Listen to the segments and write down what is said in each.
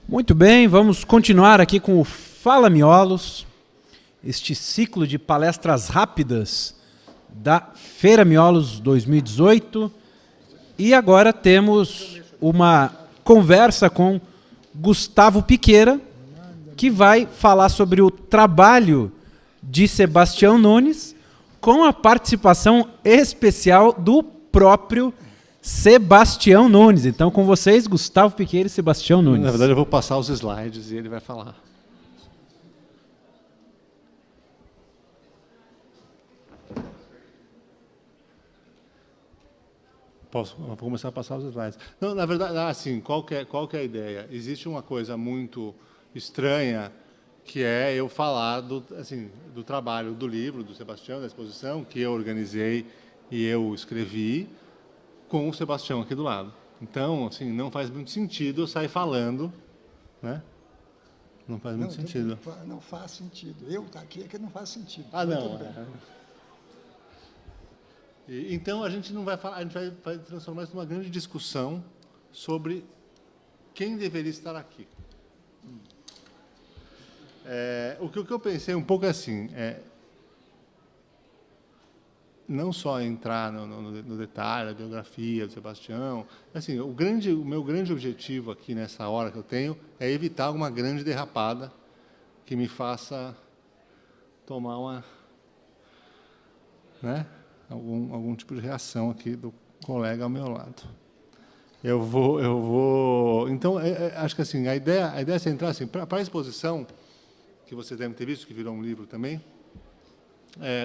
Muito bem, vamos continuar aqui com o Fala Miolos, este ciclo de palestras rápidas da Feira Miolos 2018. E agora temos uma conversa com Gustavo Piqueira, que vai falar sobre o trabalho de Sebastião Nunes, com a participação especial do próprio Sebastião Nunes. Então, com vocês, Gustavo Piqueira e Sebastião Nunes. Na verdade, eu vou passar os slides e ele vai falar. Vou começar a passar os slides. Não, na verdade, assim, qual que é a ideia? Existe uma coisa muito estranha, que é eu falar do trabalho do livro, do Sebastião, da exposição, que eu organizei e eu escrevi, com o Sebastião aqui do lado. Então, assim, não faz muito sentido eu sair falando, né? Não faz muito sentido. Não faz sentido. Eu estar aqui é que não faz sentido. Não. Então, a gente não vai falar, a gente vai transformar isso numa grande discussão sobre quem deveria estar aqui. O que eu pensei um pouco assim, não só entrar no detalhe da biografia do Sebastião, assim, o meu grande objetivo aqui nessa hora que eu tenho é evitar uma grande derrapada que me faça tomar algum tipo de reação aqui do colega ao meu lado. Eu vou. Então, acho que assim a ideia é centrar assim para a exposição que vocês devem ter visto, que virou um livro também.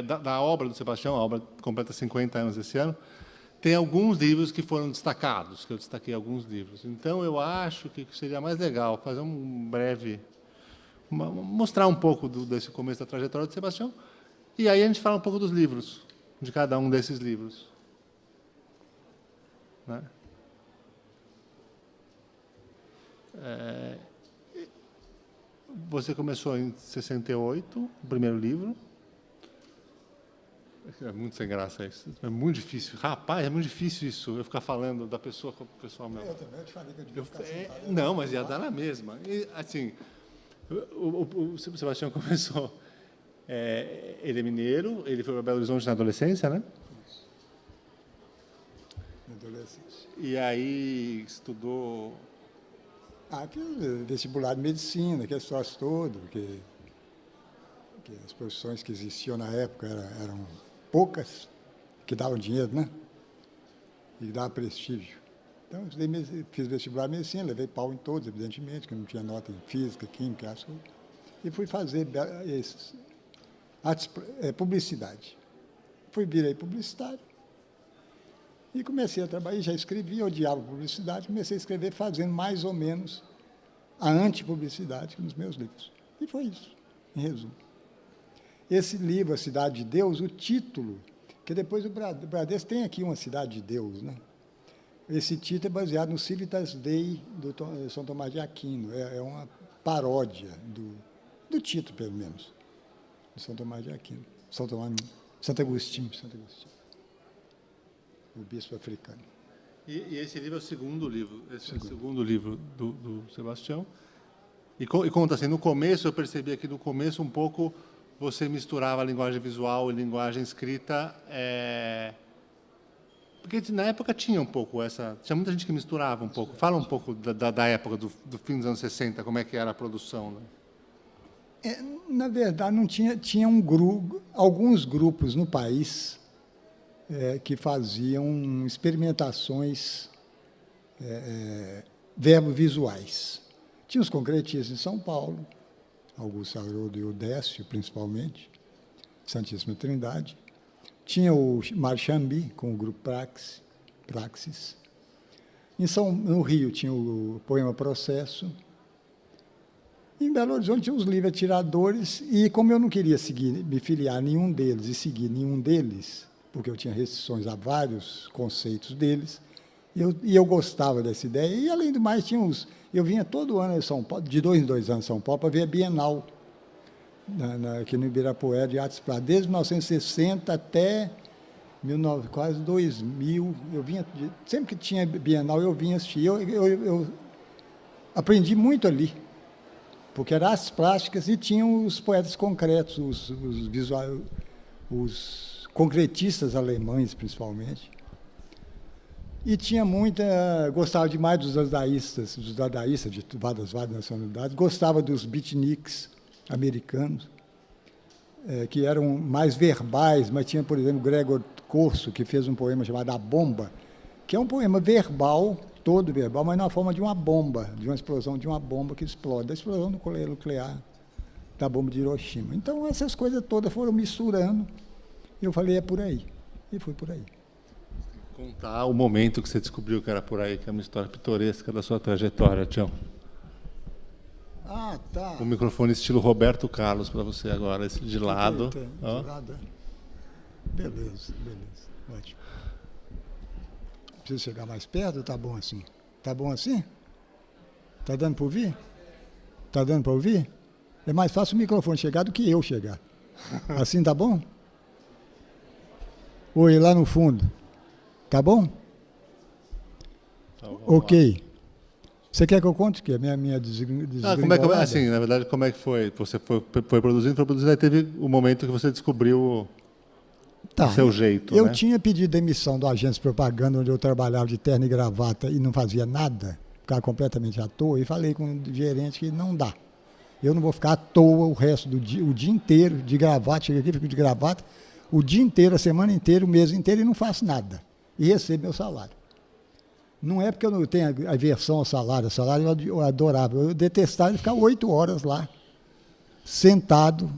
Da obra do Sebastião, a obra completa 50 anos esse ano, tem alguns livros que foram destacados, que eu destaquei alguns livros. Então, eu acho que seria mais legal fazer um breve... mostrar um pouco desse começo da trajetória do Sebastião, e aí a gente fala um pouco dos livros, de cada um desses livros. Né? Você começou em 68, o primeiro livro. É muito sem graça isso. É muito difícil. Rapaz, é muito difícil isso, eu ficar falando da pessoa com o pessoal meu. Eu também te falei que eu devia ficar sentado. Não, mas ia dar na mesma. E, assim, o Sebastião começou... ele é mineiro, ele foi para Belo Horizonte na adolescência, né? Isso. Na adolescência. E aí estudou... Aquele vestibular de medicina, aquele troço todo, que as profissões que existiam na época eram poucas, que davam dinheiro, né? E davam prestígio. Então, eu fiz vestibular de medicina, levei pau em todos, evidentemente, que não tinha nota em física, química, as coisas. E fui fazer publicidade. Virei publicitário. E comecei a trabalhar, já escrevia, odiava publicidade, comecei a escrever fazendo mais ou menos a antipublicidade nos meus livros. E foi isso, em resumo. Esse livro, A Cidade de Deus, o título, que depois o Bradesco tem aqui uma Cidade de Deus, né? Esse título é baseado no Civitas Dei do São Tomás de Aquino, é uma paródia do título, pelo menos, de São Tomás de Aquino, Santo Agostinho, o bispo africano. E esse livro é o segundo livro, é o segundo livro do Sebastião. E conta assim, no começo, eu percebi aqui no começo um pouco você misturava a linguagem visual e linguagem escrita, porque na época tinha um pouco tinha muita gente que misturava um pouco. Fala um pouco da época, do fim dos anos 60, como é que era a produção, né? Na verdade, não tinha alguns grupos no país que faziam experimentações verbo-visuais. Tinha os concretistas em São Paulo, Augusto Haroldo e o Décio, principalmente, Santíssima Trindade. Tinha o Marchambi, com o grupo Praxis. No Rio tinha o Poema Processo. Em Belo Horizonte tinha os livros atiradores, e como eu não queria me filiar a nenhum deles e seguir nenhum deles, porque eu tinha restrições a vários conceitos deles, e eu gostava dessa ideia. E, além do mais, eu vinha todo ano em São Paulo, de 2 em 2 anos em São Paulo, para ver a Bienal, aqui no Ibirapuera, de Artes Plásticas, desde 1960 até quase 2000. Eu vinha, sempre que tinha Bienal, eu vinha assistir. aprendi muito ali, porque eram artes plásticas e tinham os poetas concretos, os concretistas alemães, principalmente. E tinha gostava demais dos dadaístas de várias nacionalidades, gostava dos beatniks americanos, que eram mais verbais, mas tinha, por exemplo, Gregor Corso, que fez um poema chamado A Bomba, que é um poema verbal, todo verbal, mas na forma de uma bomba, de uma explosão de uma bomba que explode, da explosão nuclear da bomba de Hiroshima. Então, essas coisas todas foram misturando, e eu falei, é por aí. E foi por aí. Contar o momento que você descobriu que era por aí, que é uma história pitoresca da sua trajetória, Tião. Ah, tá. O microfone estilo Roberto Carlos para você agora, esse de lado. De lado. Beleza. Ótimo. Preciso chegar mais perto ou tá bom assim? Tá bom assim? Tá dando para ouvir? Tá dando para ouvir? É mais fácil o microfone chegar do que eu chegar. Assim tá bom? Oi, lá no fundo. Tá bom? Então, ok. Lá. Você quer que eu conte o quê? Minha desgringolada? Assim, na verdade, como é que foi? Você foi produzindo, aí teve o momento que você descobriu o seu jeito, Eu né? tinha pedido demissão do agente de propaganda, onde eu trabalhava de terno e gravata e não fazia nada, ficava completamente à toa, e falei com o gerente que não dá. Eu não vou ficar à toa o resto do dia, o dia inteiro de gravata, chego aqui, fico de gravata, o dia inteiro, a semana inteira, o mês inteiro e não faço nada. E recebo meu salário. Não é porque eu não tenho aversão ao salário, eu adorava, eu detestava ficar 8 horas lá, sentado,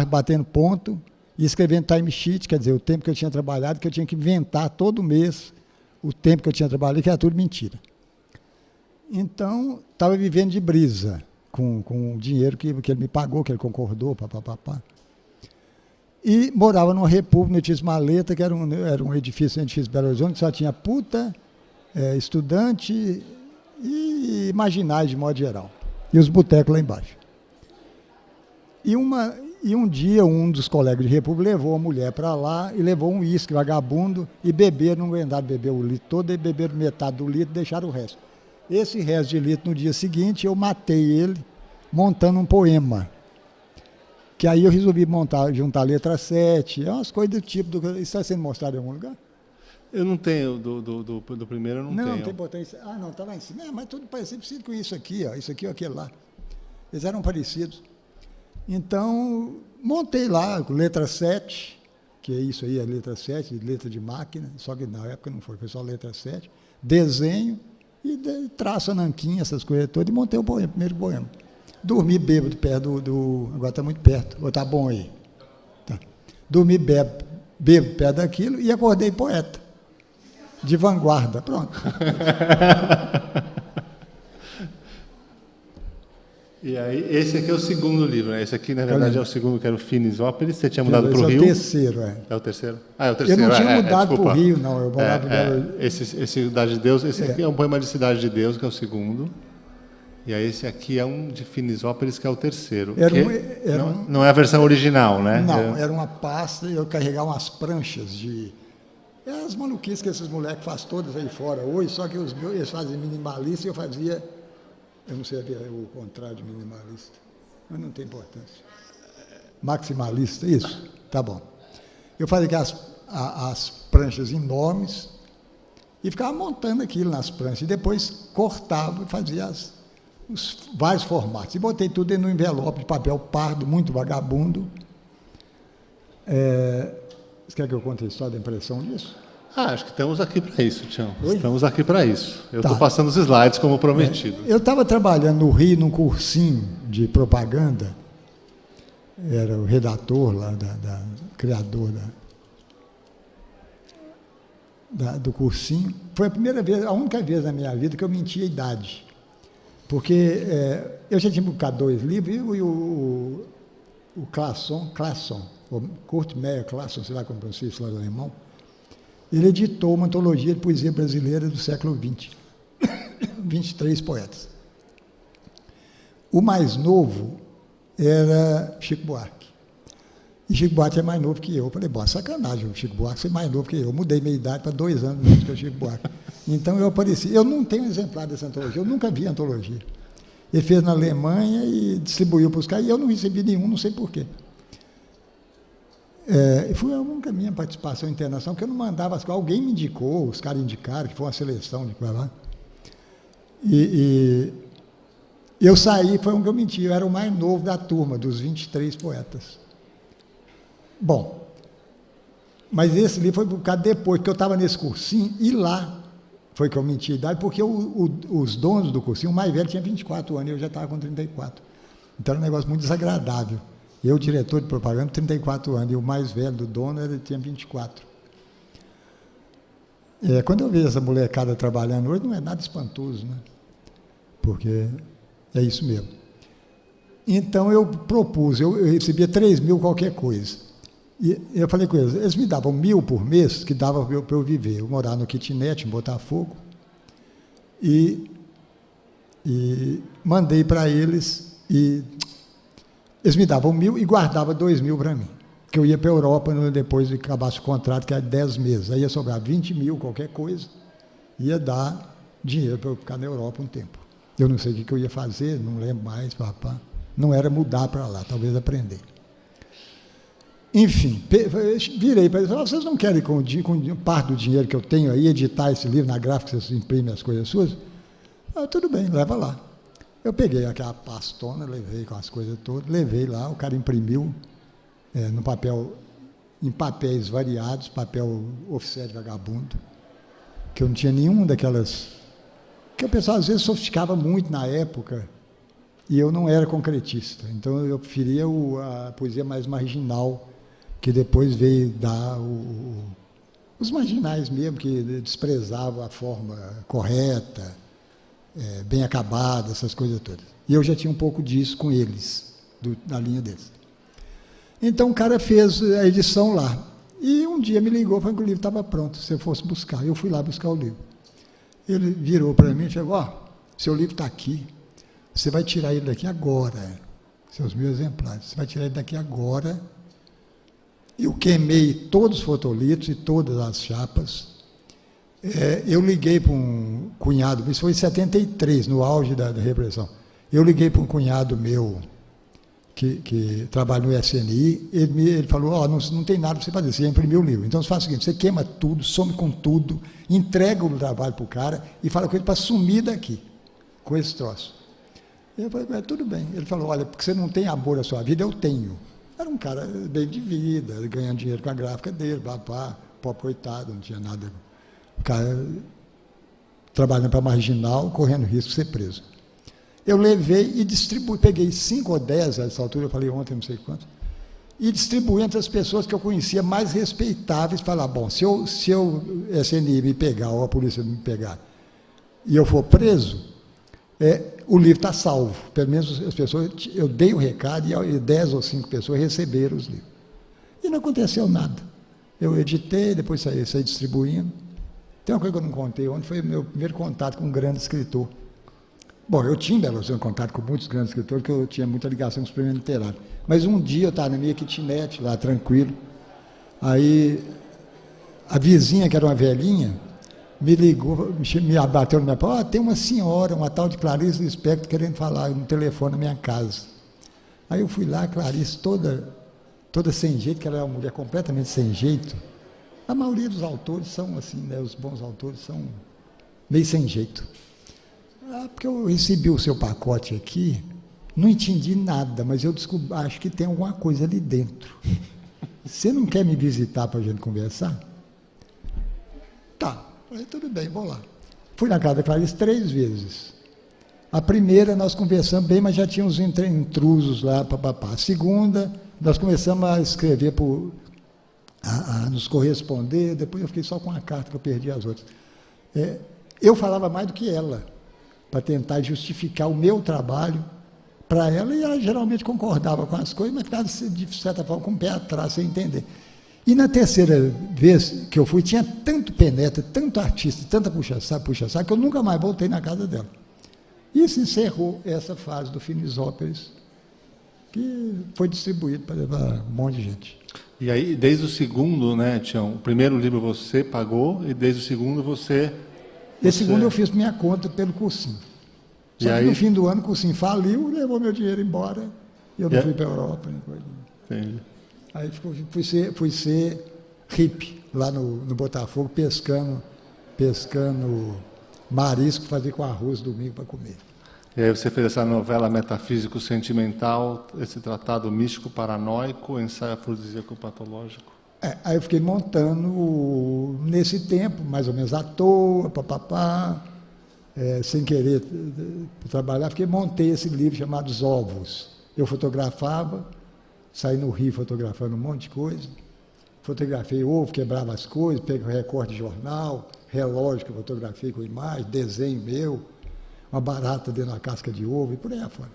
batendo ponto e escrevendo timesheet, quer dizer, o tempo que eu tinha trabalhado, que eu tinha que inventar todo mês o tempo que eu tinha trabalhado, que era tudo mentira. Então, estava vivendo de brisa, com o dinheiro que ele me pagou, que ele concordou, papapá. E morava numa república, no edifício Maleta, que era um edifício Belo Horizonte, que só tinha puta, estudante e marginais, de modo geral. E os botecos lá embaixo. E um dia, um dos colegas de república levou a mulher para lá e levou um uísque vagabundo e beberam, não aguentaram beber o litro todo, e beberam metade do litro e deixaram o resto. Esse resto de litro, no dia seguinte, eu matei ele montando um poema. Que aí eu resolvi juntar a letra 7, umas coisas do tipo. Isso está sendo mostrado em algum lugar? Eu não tenho, do primeiro eu não tenho. Não tem potência. Ah, não, está lá em cima. Mas tudo parecido com isso aqui, ó, isso aqui ou aquele lá. Eles eram parecidos. Então, montei lá, com letra 7, que é isso aí, a letra 7, letra de máquina, só que na época não foi só letra 7, desenho e traço a nanquinha, essas coisas todas, e montei o primeiro poema. Dormi bêbado perto agora está muito perto, ou está bom aí? Tá. Dormi bêbado perto daquilo e acordei poeta, de vanguarda, pronto. E aí, esse aqui é o segundo livro, né? Esse aqui, na verdade, é o segundo, que era o Finisópolis. Você tinha mudado para o Rio? É o terceiro, É o terceiro? Ah, é o terceiro. Eu não tinha mudado para o Rio, não. Eu morava esse Cidade de Deus, esse aqui é um poema de Cidade de Deus, que é o segundo. E aí esse aqui é um de Finisópolis, que é o terceiro. Não é a versão original, né? Não, era uma pasta, eu carregava umas pranchas de... as maluquices que esses moleques fazem todas aí fora hoje, só que eles fazem minimalista e eu fazia... Eu não sei o contrário de minimalista, mas não tem importância. Maximalista, isso? Tá bom. Eu fazia as pranchas enormes e ficava montando aquilo nas pranchas, e depois cortava e fazia os vários formatos. E botei tudo dentro de um envelope de papel pardo, muito vagabundo. Você quer que eu conte a história da impressão disso? Acho que estamos aqui para isso, Tião. Oi? Estamos aqui para isso. Eu estou passando os slides como prometido. Eu estava trabalhando no Rio, num cursinho de propaganda. Era o redator lá, criador do cursinho. Foi a única vez na minha vida que eu menti a idade. Porque eu já tinha publicado 2 livros, e o Classon, o Kurt Meyer Classon, sei lá como pronuncia isso lá do alemão, ele editou uma antologia de poesia brasileira do século XX, 23 poetas. O mais novo era Chico Buarque. E Chico Buarque é mais novo que eu. Eu falei, bom, sacanagem, o Chico Buarque ser mais novo que eu. Eu mudei minha idade para 2 anos menos que o Chico Buarque. Então eu apareci. Eu não tenho exemplar dessa antologia, eu nunca vi a antologia. Ele fez na Alemanha e distribuiu para os caras, e eu não recebi nenhum, não sei porquê. Foi a única minha participação internacional, porque eu não mandava as coisas. Alguém me indicou, os caras indicaram, que foi uma seleção de lá. E eu saí, foi um que eu menti, eu era o mais novo da turma, dos 23 poetas. Bom, mas esse livro foi publicado depois, que eu estava nesse cursinho, e lá foi que eu menti a idade, porque os donos do cursinho, o mais velho tinha 24 anos, e eu já estava com 34. Então era um negócio muito desagradável. Eu, diretor de propaganda, 34 anos, e o mais velho do dono ele tinha 24. Quando eu vejo essa molecada trabalhando hoje, não é nada espantoso, né? Porque é isso mesmo. Então eu propus, eu recebia 3 mil qualquer coisa. E eu falei com eles me davam 1.000 por mês, que dava para eu viver. Eu morava no kitnet, em Botafogo, e mandei para eles, e eles me davam 1.000 e guardavam 2.000 para mim, que eu ia para a Europa depois de acabasse o contrato, que era 10 meses. Aí ia sobrar 20.000, qualquer coisa, ia dar dinheiro para eu ficar na Europa um tempo. Eu não sei o que eu ia fazer, não lembro mais, papá. Não era mudar para lá, talvez aprender. Enfim, virei para eles e falei, vocês não querem, com parte do dinheiro que eu tenho aí, editar esse livro na gráfica, vocês imprimem as coisas suas? Tudo bem, leva lá. Eu peguei aquela pastona, levei com as coisas todas, levei lá, o cara imprimiu no papel, em papéis variados, papel oficial de vagabundo, que eu não tinha nenhum daquelas... que o pessoal às vezes sofisticava muito na época, e eu não era concretista, então eu preferia a poesia mais marginal, que depois veio dar os marginais mesmo, que desprezavam a forma correta, bem acabada, essas coisas todas. E eu já tinha um pouco disso com eles, da linha deles. Então o cara fez a edição lá, e um dia me ligou, falou que o livro estava pronto, se eu fosse buscar. Eu fui lá buscar o livro. Ele virou para mim e falou, seu livro está aqui, você vai tirar ele daqui agora, seus 1.000 exemplares, você vai tirar ele daqui agora. Eu queimei todos os fotolitos e todas as chapas. Eu liguei para um cunhado, isso foi em 73, no auge da repressão. Eu liguei para um cunhado meu, que trabalha no SNI, ele falou, não tem nada para você fazer, você já imprimiu o livro. Então você faz o seguinte, você queima tudo, some com tudo, entrega o trabalho para o cara e fala com ele para sumir daqui, com esse troço. Eu falei, tudo bem. Ele falou, olha, porque você não tem amor à sua vida, eu tenho. Era um cara bem de vida, ganhando dinheiro com a gráfica dele, papá, pobre coitado, não tinha nada. O cara trabalhando para marginal, correndo risco de ser preso. Eu levei e distribuí, peguei 5 ou 10, a essa altura, eu falei ontem, não sei quantos, e distribuí entre as pessoas que eu conhecia mais respeitáveis, falar, bom, se o SNI me pegar, ou a polícia me pegar, e eu for preso, o livro está salvo. Pelo menos as pessoas, eu dei o recado e 10 ou 5 pessoas receberam os livros. E não aconteceu nada. Eu editei, depois saí distribuindo. Tem uma coisa que eu não contei ontem, foi o meu primeiro contato com um grande escritor. Bom, eu tinha em Belo Horizonte contato com muitos grandes escritores, porque eu tinha muita ligação com os prêmios literários. Mas um dia eu estava na minha kitnet, lá tranquilo, aí a vizinha, que era uma velhinha, me ligou, me abateu no meu pé, tem uma senhora, uma tal de Clarice Lispector, querendo falar no telefone na minha casa. Aí eu fui lá, a Clarice toda sem jeito, que ela é uma mulher completamente sem jeito. A maioria dos autores são assim, né, os bons autores são meio sem jeito. Porque eu recebi o seu pacote aqui, não entendi nada, mas eu acho que tem alguma coisa ali dentro. Você não quer me visitar para a gente conversar? Tá. Falei, tudo bem, vou lá. Fui na casa da Clarice 3 vezes. A primeira nós conversamos bem, mas já tinha uns intrusos lá, papapá. A segunda, nós começamos a escrever, a nos corresponder, depois eu fiquei só com a carta que eu perdi as outras. Eu falava mais do que ela, para tentar justificar o meu trabalho para ela, e ela geralmente concordava com as coisas, mas ficava, de certa forma, com o pé atrás, sem entender. E na terceira vez que eu fui, tinha tanto penetra, tanto artista, tanta puxa-saco, que eu nunca mais voltei na casa dela. E se encerrou essa fase do Finis Operis, que foi distribuído para levar um monte de gente. E aí, desde o segundo, né, Tião, o primeiro livro você pagou, e desde o segundo você... Esse segundo eu fiz minha conta pelo cursinho. Só que no fim do ano o cursinho faliu, levou meu dinheiro embora e eu não fui para a Europa. Entendi. Aí fui ser hippie lá no Botafogo, pescando marisco, fazer com arroz domingo para comer. E aí você fez essa novela metafísico sentimental, esse tratado místico paranoico, ensaio afrodisíaco patológico. Aí eu fiquei montando nesse tempo, mais ou menos à toa, sem querer trabalhar, montei esse livro chamado Os Ovos. Eu fotografava, saí no Rio fotografando um monte de coisa, fotografei ovo, quebrava as coisas, peguei recorte de jornal, relógio que eu fotografei com imagem, desenho meu, uma barata dentro da casca de ovo e por aí afora.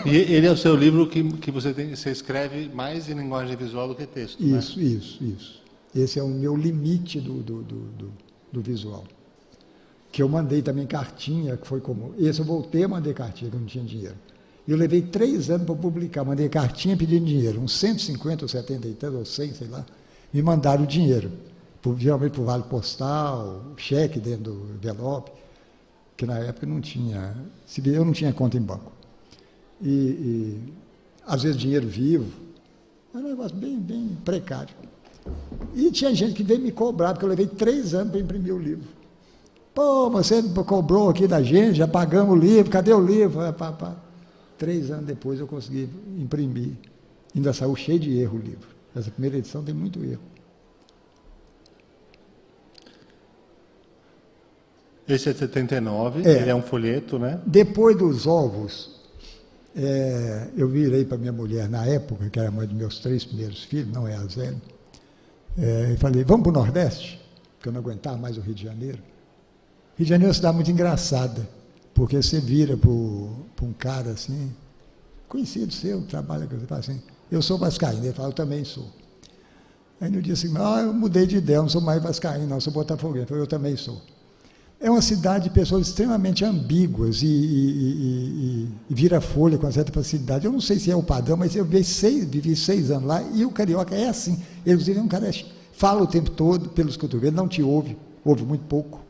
E ele é o seu livro que você escreve mais em linguagem visual do que texto, isso, né? Isso. Esse é o meu limite do visual. Que eu mandei também cartinha, que foi como... Esse eu voltei a mandar cartinha, que eu não tinha dinheiro. Eu levei 3 anos para publicar, mandei cartinha pedindo dinheiro, uns 150 ou 70 e tanto, ou 100, sei lá, me mandaram o dinheiro, geralmente por vale postal, cheque dentro do envelope, que na época não tinha, eu não tinha conta em banco. E às vezes dinheiro vivo, era um negócio bem precário. E tinha gente que veio me cobrar, porque eu levei 3 anos para imprimir o livro. Pô, você cobrou aqui da gente, já pagamos o livro, cadê o livro? 3 anos depois eu consegui imprimir. Ainda saiu cheio de erro o livro. Essa primeira edição tem muito erro. Esse é de 79, ele é um folheto, né? Depois dos ovos, eu virei para minha mulher, na época, que era a mãe dos meus 3 primeiros filhos, não é a Zélia, e falei, vamos para o Nordeste? Porque eu não aguentava mais o Rio de Janeiro. Rio de Janeiro é uma cidade muito engraçada, porque você vira para um cara assim, conhecido seu, trabalha com você, fala assim, eu sou vascaíno. Ele fala, eu também sou. Aí no dia seguinte, eu mudei de ideia, eu não sou mais vascaíno, não, eu sou botafoguense. Ele falou, eu também sou. É uma cidade de pessoas extremamente ambíguas e vira folha com certa facilidade. Eu não sei se é o padrão, mas eu vivi 6 anos lá e o carioca é assim. Ele, inclusive, é um cara que fala o tempo todo pelos cotovelos, não te ouve muito pouco.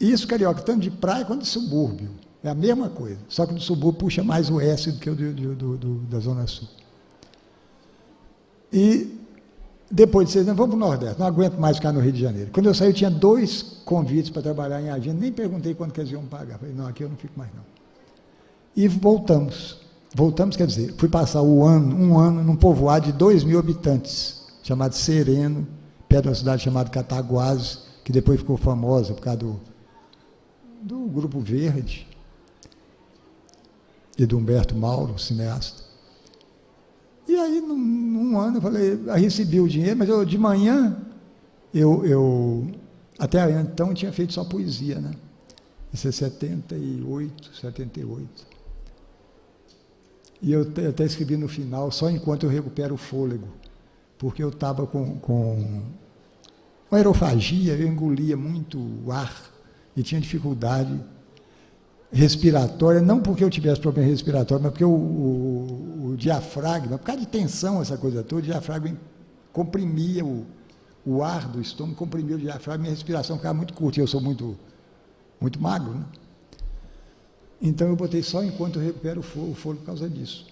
Isso, carioca, tanto de praia quanto de subúrbio. É a mesma coisa, só que no subúrbio puxa mais o S do que o da Zona Sul. E depois de 6 anos, vamos para o Nordeste, não aguento mais ficar no Rio de Janeiro. Quando eu saí, eu tinha 2 convites para trabalhar em agenda, nem perguntei quanto que eles iam pagar. Falei, não, aqui eu não fico mais não. E voltamos. Voltamos, quer dizer, fui passar um ano num povoado de 2.000 habitantes, chamado Sereno, perto de uma cidade chamada Cataguases, que depois ficou famosa por causa do Grupo Verde e do Humberto Mauro, cineasta. E aí, num ano, eu falei, recebi o dinheiro, mas de manhã, até então, tinha feito só poesia, né? Isso é 78. E eu até escrevi no final, só enquanto eu recupero o fôlego, porque eu estava com uma aerofagia, eu engolia muito ar e tinha dificuldade respiratória, não porque eu tivesse problema respiratório, mas porque o diafragma, por causa de tensão, essa coisa toda, o diafragma comprimia o ar do estômago, comprimia o diafragma e a respiração ficava muito curta, e eu sou muito magro, né? Então eu botei só enquanto eu recupero o fôlego por causa disso.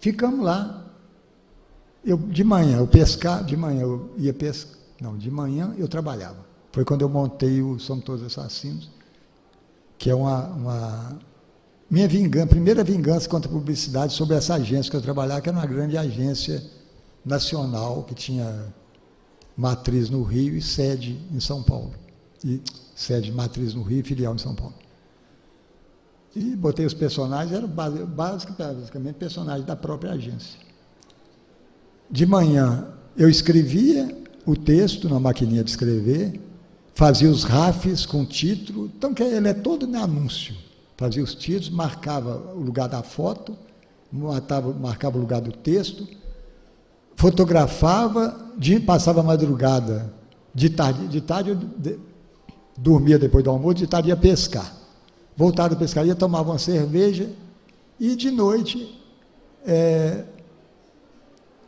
Ficamos lá. De manhã eu trabalhava. Foi quando eu montei o Somos Todos Assassinos, que é minha vingança, primeira vingança contra a publicidade sobre essa agência que eu trabalhava, que era uma grande agência nacional, que tinha matriz no Rio e sede em São Paulo. Matriz no Rio e filial em São Paulo. E botei os personagens, eram basicamente personagens da própria agência. De manhã eu escrevia o texto na maquininha de escrever, fazia os rafes com título, então ele é todo no anúncio. Fazia os títulos, marcava o lugar da foto, marcava o lugar do texto, fotografava, passava a madrugada, de tarde eu dormia depois do almoço, de tarde ia pescar. Voltava da pescaria, tomava uma cerveja e de noite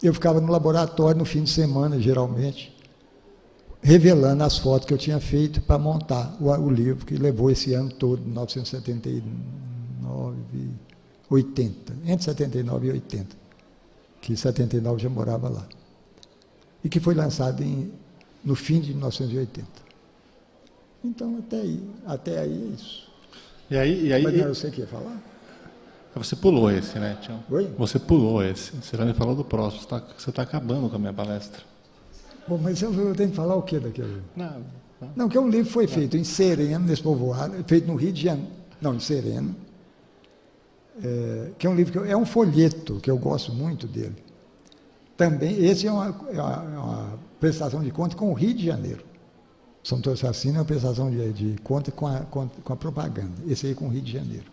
eu ficava no laboratório no fim de semana, geralmente, revelando as fotos que eu tinha feito para montar o livro, que levou esse ano todo, 1979, 80, entre 79 e 80, que em 79 já morava lá. E que foi lançado no fim de 1980. Então, até aí é isso. E aí, Mas não era você que ia falar? você pulou esse, né, Tião? Oi? Você pulou esse. Você já me falou do próximo. Você está acabando com a minha palestra. Bom, mas eu tenho que falar o que daquele? Não. Não, que é um livro que foi feito em Sereno, nesse povoado, feito no Rio de Janeiro, não, em Sereno, que é um livro, é um folheto, que eu gosto muito dele. Também, esse é uma prestação de conta com o Rio de Janeiro. São Todos Assassinos é uma prestação de conta com a propaganda. Esse aí com o Rio de Janeiro.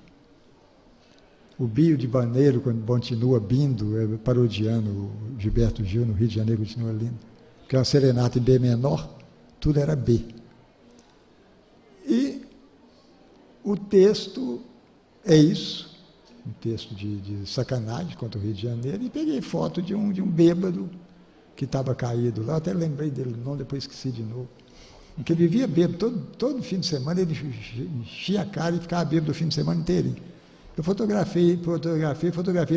O Bio de Baneiro, quando continua bindo, parodiando o Gilberto Gil no Rio de Janeiro, continua lindo. Que é uma serenata em B menor, tudo era B. E o texto é isso, um texto de sacanagem contra o Rio de Janeiro, e peguei foto de um bêbado que estava caído lá, até lembrei dele, não, depois esqueci de novo. Porque ele vivia bêbado, todo fim de semana ele enchia a cara e ficava bêbado o fim de semana inteirinho. Eu fotografei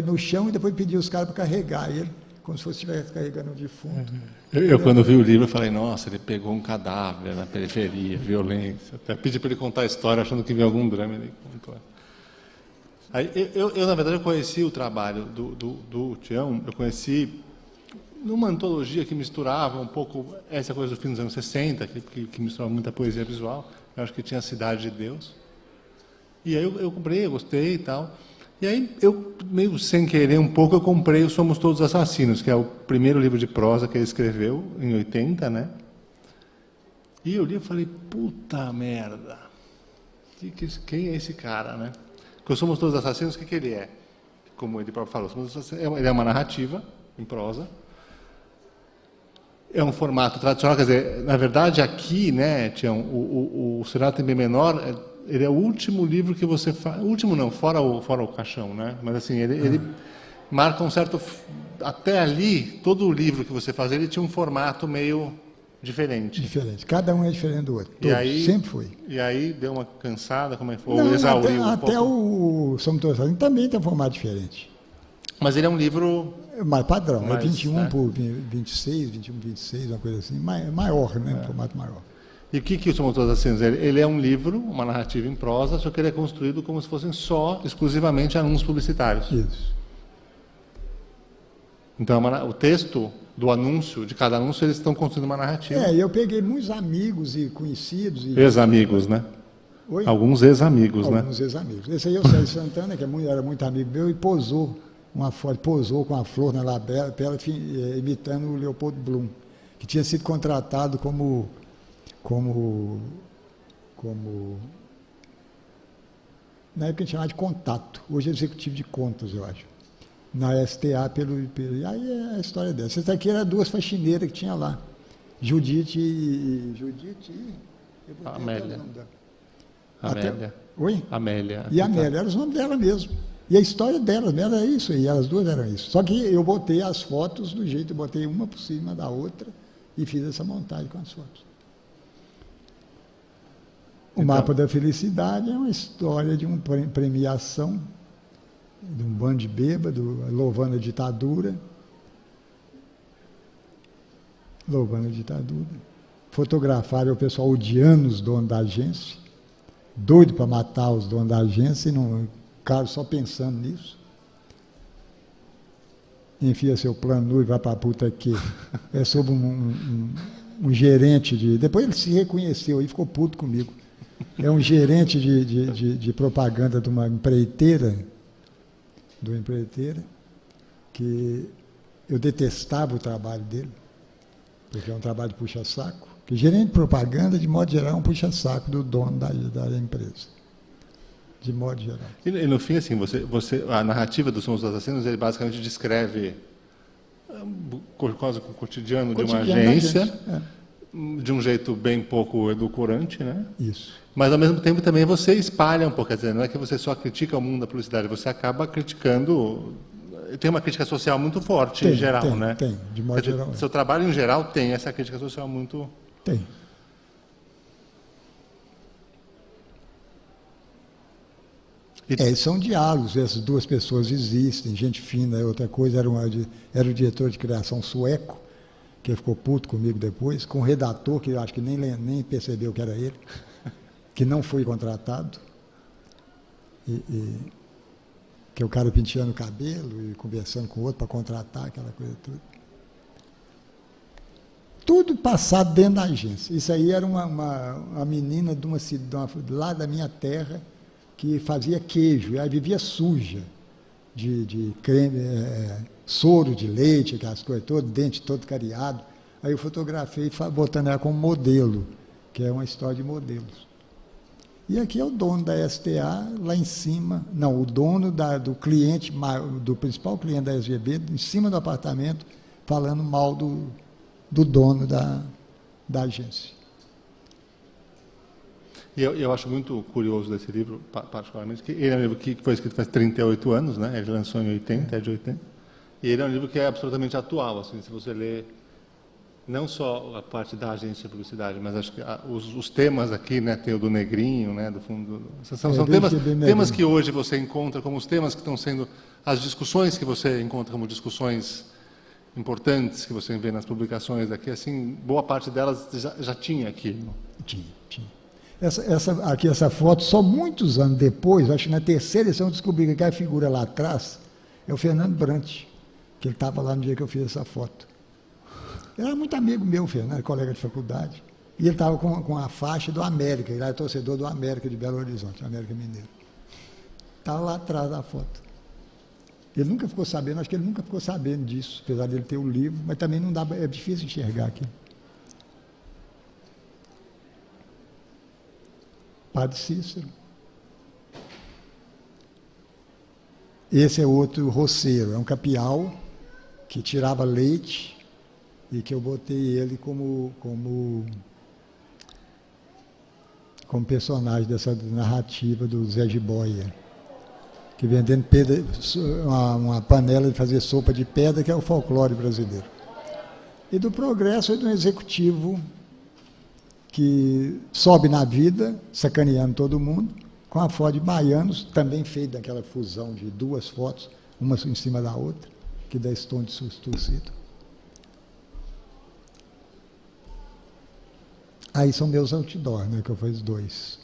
no chão e depois pedi os caras para carregar ele, como se fosse estivesse carregando um defunto. Eu, quando vi o livro, eu falei, nossa, ele pegou um cadáver na periferia, violência. Até pedi para ele contar a história, achando que havia algum drama. Ele contou. Aí, na verdade, eu conheci o trabalho do Tião, eu conheci numa antologia que misturava um pouco essa coisa do fim dos anos 60, que misturava muita poesia visual. Eu acho que tinha a Cidade de Deus. E aí eu comprei, eu gostei e tal. E aí, eu, meio sem querer um pouco, eu comprei o Somos Todos Assassinos, que é o primeiro livro de prosa que ele escreveu, em 80, né? E eu li e falei, puta merda, quem é esse cara, né? Porque o Somos Todos Assassinos, o que ele é? Como ele próprio falou, ele é uma narrativa em prosa, é um formato tradicional, quer dizer, na verdade, aqui, né, Tião, o Serenata em B menor, ele é o último livro que você faz, último não, fora o Caixão, né? Mas assim, ele marca um certo, até ali, todo o livro que você faz, ele tinha um formato meio diferente. Diferente, cada um é diferente do outro, sempre foi. E aí deu uma cansada, como é que foi? Não, Exauriu até o Somos Todos Assassinos também tem um formato diferente. Mas ele é um livro... Mais padrão, mais, é 21 né? por 26, 21 por 26, uma coisa assim, maior, né? Um formato maior. E o que o Somos Todos Assassinos é? Ele é um livro, uma narrativa em prosa, só que ele é construído como se fossem exclusivamente anúncios publicitários. Isso. Então, o texto do anúncio, de cada anúncio, eles estão construindo uma narrativa. Eu peguei muitos amigos e conhecidos. Ex-amigos, né? Oi? Alguns ex-amigos, né? Alguns ex-amigos. Esse aí é o Sérgio Santana, que era muito amigo meu, e posou com a flor na labela, imitando o Leopoldo Bloom, que tinha sido contratado como na época a gente chamava de contato, hoje é executivo de contas, eu acho, na STA, aí é a história dessa. Essa aqui era duas faxineiras que tinha lá, Judite e Amélia. Oi? Amélia. E a Amélia, era os nomes dela mesmo. E a história delas era isso, e elas duas eram isso. Só que eu botei as fotos do jeito, eu botei uma por cima da outra e fiz essa montagem com as fotos. O Mapa da Felicidade é uma história de uma premiação, de um bando de bêbado, louvando a ditadura. Fotografaram o pessoal odiando os donos da agência, doido para matar os donos da agência, e não, cara, só pensando nisso. Enfia seu plano nu e vai para a puta aqui. É sobre um gerente de... Depois ele se reconheceu e ficou puto comigo. É um gerente de propaganda de uma empreiteira, que eu detestava o trabalho dele, porque é um trabalho de puxa-saco. Que gerente de propaganda, de modo geral, é um puxa-saco do dono da empresa. De modo geral. E no fim, assim, a narrativa do Somos Todos Assassinos, ele basicamente descreve quase o cotidiano de uma agência, de um jeito bem pouco edulcorante, né? Isso. Mas, ao mesmo tempo, também você espalha um pouco. Quer dizer, não é que você só critica o mundo da publicidade, você acaba criticando... Tem uma crítica social muito forte, em geral, né? Tem, de modo geral. Seu trabalho, em geral, tem essa crítica social muito Tem. São diálogos, essas duas pessoas existem, gente fina é outra coisa, era o diretor de criação sueco, que ficou puto comigo depois, com o redator, que eu acho que nem percebeu que era ele, que não foi contratado, que é o cara penteando o cabelo e conversando com o outro para contratar, aquela coisa toda. Tudo passado dentro da agência. Isso aí era uma menina lá da minha terra, que fazia queijo, e aí vivia suja de creme, soro de leite, aquelas coisas todas, dente todo cariado. Aí eu fotografei botando ela como modelo, que é uma história de modelos. E aqui é o dono da STA, lá em cima, não, o dono do cliente, do principal cliente da SGB, em cima do apartamento, falando mal do dono da agência. E eu acho muito curioso desse livro, particularmente, que ele é um livro que foi escrito faz 38 anos, né? Ele lançou em 80, é de 80. E ele é um livro que é absolutamente atual, assim, se você lê não só a parte da agência de publicidade, mas acho que os temas aqui, né, tem o do negrinho, né, do fundo, são temas que hoje você encontra como os temas que estão sendo as discussões que você encontra como discussões importantes que você vê nas publicações aqui, assim, boa parte delas já tinha aqui. Tinha. Essa foto, só muitos anos depois, acho que na terceira edição eu descobri que aquela figura lá atrás é o Fernando Brant, que ele estava lá no dia que eu fiz essa foto. Ele era muito amigo meu, Fernando, colega de faculdade. E ele estava com a faixa do América, ele era torcedor do América de Belo Horizonte, América Mineiro. Estava lá atrás da foto. Ele nunca ficou sabendo, acho que ele nunca ficou sabendo disso, apesar dele ter o livro, mas também não dá, é difícil enxergar aqui. Padre Cícero. Esse é outro roceiro, é um capial que tirava leite e que eu botei ele como personagem dessa narrativa do Zé Jiboia, que vendendo pedra, uma panela de fazer sopa de pedra, que é o folclore brasileiro. E do progresso é de um executivo que sobe na vida, sacaneando todo mundo, com a foto de baianos, também feita daquela fusão de duas fotos, uma em cima da outra, que dá esse tom de torcido. Aí são meus outdoors, né, que eu fiz 2.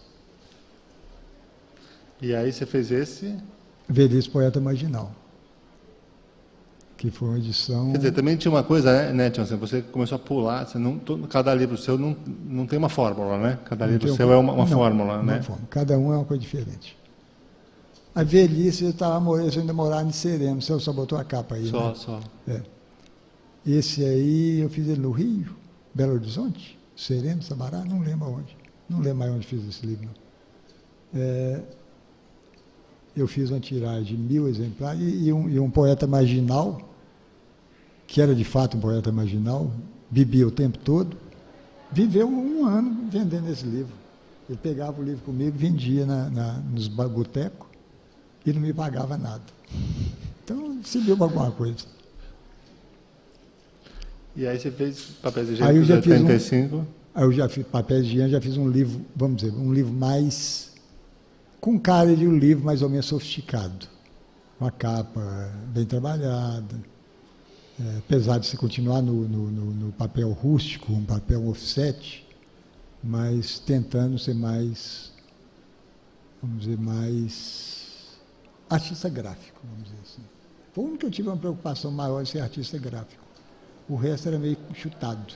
E aí você fez esse? Velhice Poeta Marginal, que foi uma edição... Quer dizer, também tinha uma coisa, né, Tião, você começou a pular, cada livro seu não tem uma fórmula, né? Cada livro seu é uma fórmula, né? Cada um é uma coisa diferente. A velhice, eu ainda morava em Sereno, você só botou a capa aí, só, né? Só. É. Esse aí, eu fiz ele no Rio, Belo Horizonte, Sereno, Sabará, não lembro onde. Não lembro mais onde fiz esse livro. Eu fiz uma tiragem de 1000 exemplares e um poeta marginal, que era de fato um poeta marginal, bebia o tempo todo, viveu 1 ano vendendo esse livro. Ele pegava o livro comigo, vendia nos botecos e não me pagava nada. Então, serviu para alguma coisa. E aí você fez Papéis de Higiene de 85? Aí eu já fiz Papéis de Higiene, já fiz um livro, vamos dizer, um livro mais... com cara de um livro mais ou menos sofisticado. Uma capa bem trabalhada, apesar de se continuar no papel rústico, um papel offset, mas tentando ser mais, vamos dizer, mais artista gráfico, vamos dizer assim. Foi o único que eu tive uma preocupação maior de ser artista gráfico. O resto era meio chutado.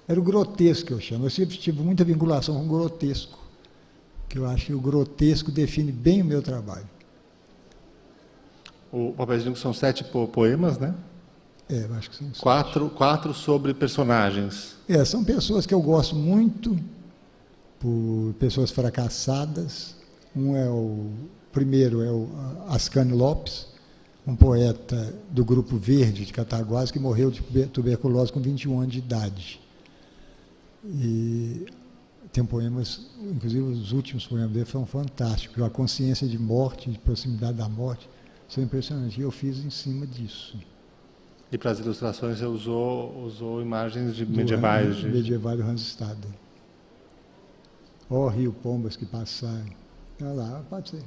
Era o grotesco que eu chamo. Eu sempre tive muita vinculação com o grotesco, que eu acho que o grotesco define bem o meu trabalho. O Papéis de Higiene são 7 poemas, né? Eu acho que são 4 sobre personagens. São pessoas que eu gosto muito, por pessoas fracassadas. O primeiro é o Ascanio Lopes, um poeta do Grupo Verde de Cataguases, que morreu de tuberculose com 21 anos de idade. E tem poemas, inclusive os últimos poemas dele foram fantásticos. A consciência de morte, de proximidade da morte, são impressionantes. E eu fiz em cima disso. E para as ilustrações você usou imagens medievais. Medieval do Hans Staden. Ó rio Pombas que passaram. Olha lá, pode ser.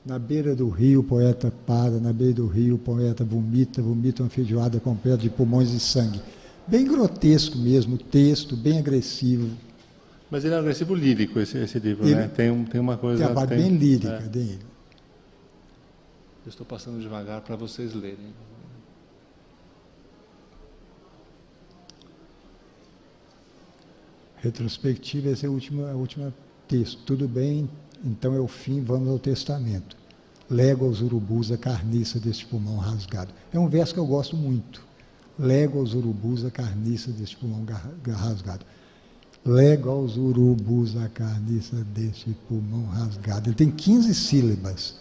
Na beira do rio o poeta para, na beira do rio o poeta vomita uma feijoada completa de pulmões e sangue. Bem grotesco mesmo, o texto, bem agressivo. Mas ele é um agressivo lírico, esse livro, né? Tem uma coisa... Tem a parte bem lírica dele. Eu estou passando devagar para vocês lerem. Retrospectiva, esse é o último texto. Tudo bem, então é o fim, vamos ao testamento. Lego aos urubus a carniça deste pulmão rasgado. É um verso que eu gosto muito. Lego aos urubus a carniça deste pulmão rasgado. Lego aos urubus a carniça deste pulmão rasgado. Ele tem 15 sílabas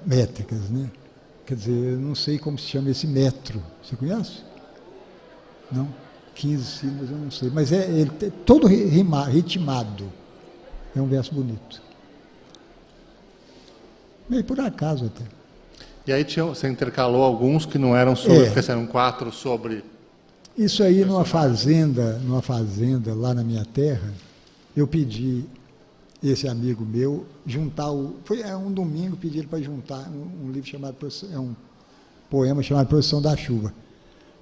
métricas, né? Quer dizer, eu não sei como se chama esse metro. Você conhece? Não? 15 sílabas, eu não sei. Mas ele é todo ritmado. É um verso bonito. Meio por acaso até. E aí você intercalou alguns que não eram sobre, porque eram 4 sobre... Isso aí numa fazenda lá na minha terra, eu pedi esse amigo meu juntar foi um domingo, pedi ele para juntar um livro chamado um poema chamado Procissão da Chuva.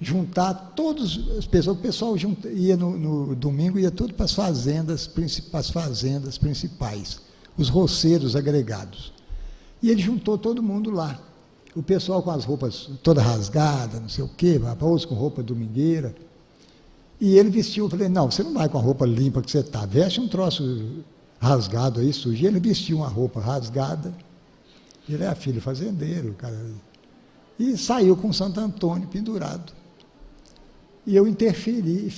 Juntar todas as pessoas, o pessoal ia no domingo, ia tudo para as fazendas principais, os roceiros agregados. E ele juntou todo mundo lá. O pessoal com as roupas toda rasgadas, não sei o quê, outros com roupa domingueira. E ele vestiu, eu falei, não, você não vai com a roupa limpa que você está, veste um troço rasgado aí, sujo. E ele vestiu uma roupa rasgada, ele é filho fazendeiro, cara. E saiu com Santo Antônio pendurado. E eu interferi,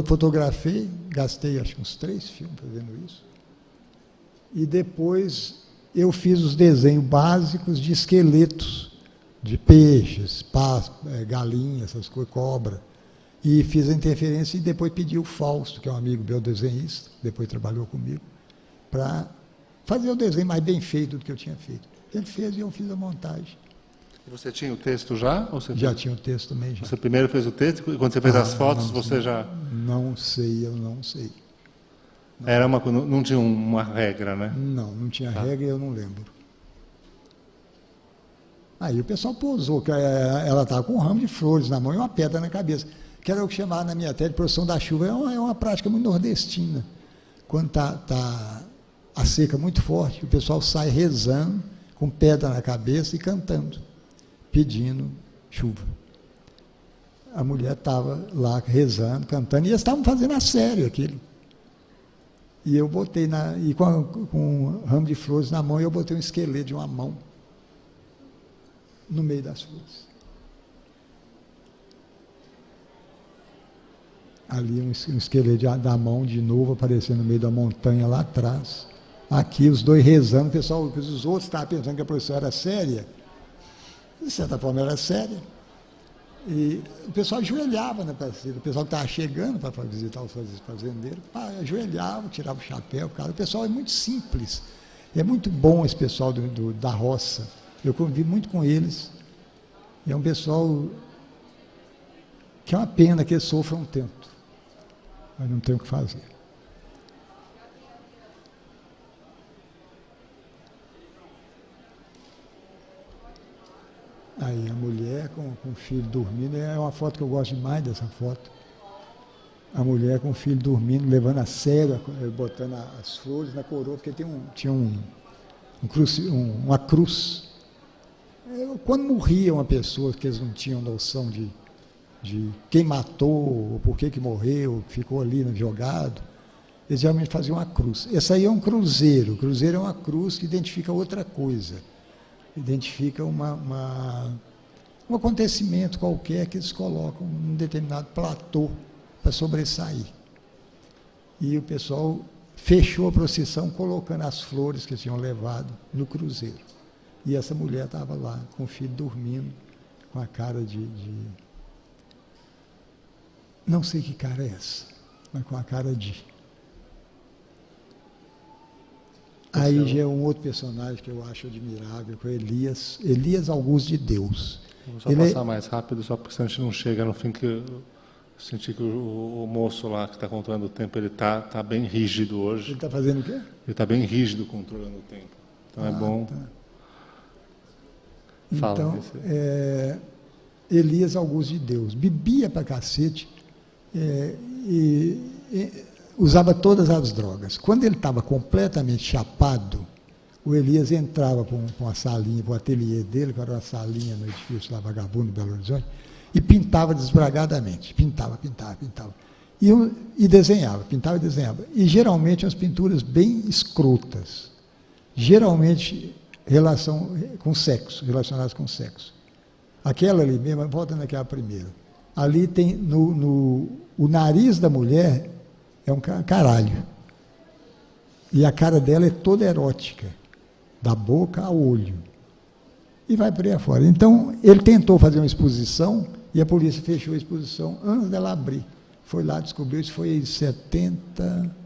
fotografei, gastei acho que uns 3 filmes fazendo isso. E depois eu fiz os desenhos básicos de esqueletos, de peixes, galinhas, essas coisas, cobra. E fiz a interferência e depois pedi o Fausto, que é um amigo meu desenhista, depois trabalhou comigo, para fazer o desenho mais bem feito do que eu tinha feito. Ele fez e eu fiz a montagem. E você tinha o texto já? Ou você já tinha o texto também. Já. Você primeiro fez o texto e quando você fez as fotos, você já... Não sei, eu não sei. Não tinha uma regra, né? Não tinha regra e eu não lembro. Aí o pessoal pousou, que ela estava com um ramo de flores na mão e uma pedra na cabeça, que era o que chamava na minha terra de procissão da chuva. É uma prática muito nordestina. Quando está a seca muito forte, o pessoal sai rezando, com pedra na cabeça e cantando, pedindo chuva. A mulher estava lá rezando, cantando, e eles estavam fazendo a sério aquilo. E eu botei, com um ramo de flores na mão, eu botei um esqueleto de uma mão no meio das flores. Ali um esqueleto da mão de novo aparecendo no meio da montanha lá atrás. Aqui os dois rezando, o pessoal, os outros estavam pensando que a profissão era séria. De certa forma era séria. E o pessoal ajoelhava na praça, o pessoal que estava chegando para visitar os fazendeiros, ajoelhava, tirava o chapéu, cara. O pessoal é muito simples. É muito bom esse pessoal da roça. Eu convivi muito com eles. E é um pessoal que é uma pena que eles sofram tanto. Mas não tem o que fazer. Aí a mulher com o filho dormindo, é uma foto que eu gosto demais dessa foto. A mulher com o filho dormindo, levando a sério, botando as flores na coroa, porque tinha uma cruz. Quando morria uma pessoa que eles não tinham noção de quem matou, ou por que morreu, ficou ali jogado, eles geralmente faziam uma cruz. Essa aí é um cruzeiro. O cruzeiro é uma cruz que identifica outra coisa. Identifica um acontecimento qualquer que eles colocam num determinado platô para sobressair. E o pessoal fechou a procissão colocando as flores que tinham levado no cruzeiro. E essa mulher estava lá, com o filho dormindo, com a cara de... Não sei que cara é essa, mas com a cara de... Aí já é um outro personagem que eu acho admirável, que é Elias Augusto de Deus. Vou só passar mais rápido, só porque senão a gente não chega no fim que eu senti que o moço lá que está controlando o tempo, ele tá bem rígido hoje. Ele está fazendo o quê? Ele está bem rígido controlando o tempo. Então é bom. Tá. Fala. Então, Elias Augusto de Deus, bebia pra cacete e usava todas as drogas. Quando ele estava completamente chapado, o Elias entrava para uma salinha, para o ateliê dele, que era uma salinha no edifício lá, Vagabundo, Belo Horizonte, e pintava desbragadamente. Pintava. E desenhava, pintava e desenhava. E geralmente as pinturas bem escrotas. Geralmente relacionadas com sexo. Aquela ali mesmo, volta naquela primeira. Ali tem, o nariz da mulher é um caralho. E a cara dela é toda erótica, da boca ao olho. E vai por aí afora. Então, ele tentou fazer uma exposição e a polícia fechou a exposição antes dela abrir. Foi lá, descobriu, isso foi em 70...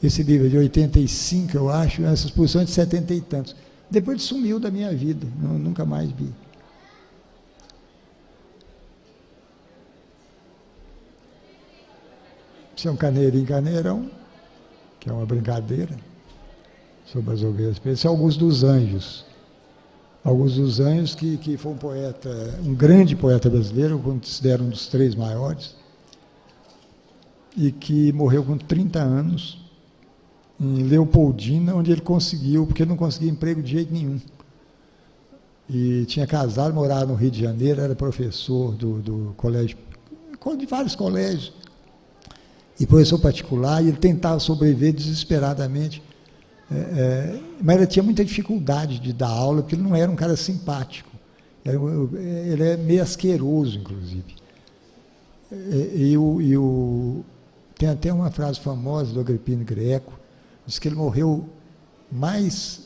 Esse livro é de 85, eu acho, essa exposição é de 70 e tantos. Depois ele sumiu da minha vida, nunca mais vi. Isso é um caneirão, que é uma brincadeira sobre as ovelhas. Esse é Augusto dos Anjos. Augusto dos Anjos, que foi um poeta, um grande poeta brasileiro, eu considero um dos 3 maiores, e que morreu com 30 anos, em Leopoldina, onde ele conseguiu, porque ele não conseguia emprego de jeito nenhum. E tinha casado, morava no Rio de Janeiro, era professor do colégio, de vários colégios, e professor particular, e ele tentava sobreviver desesperadamente, mas ele tinha muita dificuldade de dar aula, porque ele não era um cara simpático. Ele é meio asqueroso, inclusive. Tem até uma frase famosa do Agripino Greco, diz que ele morreu mais,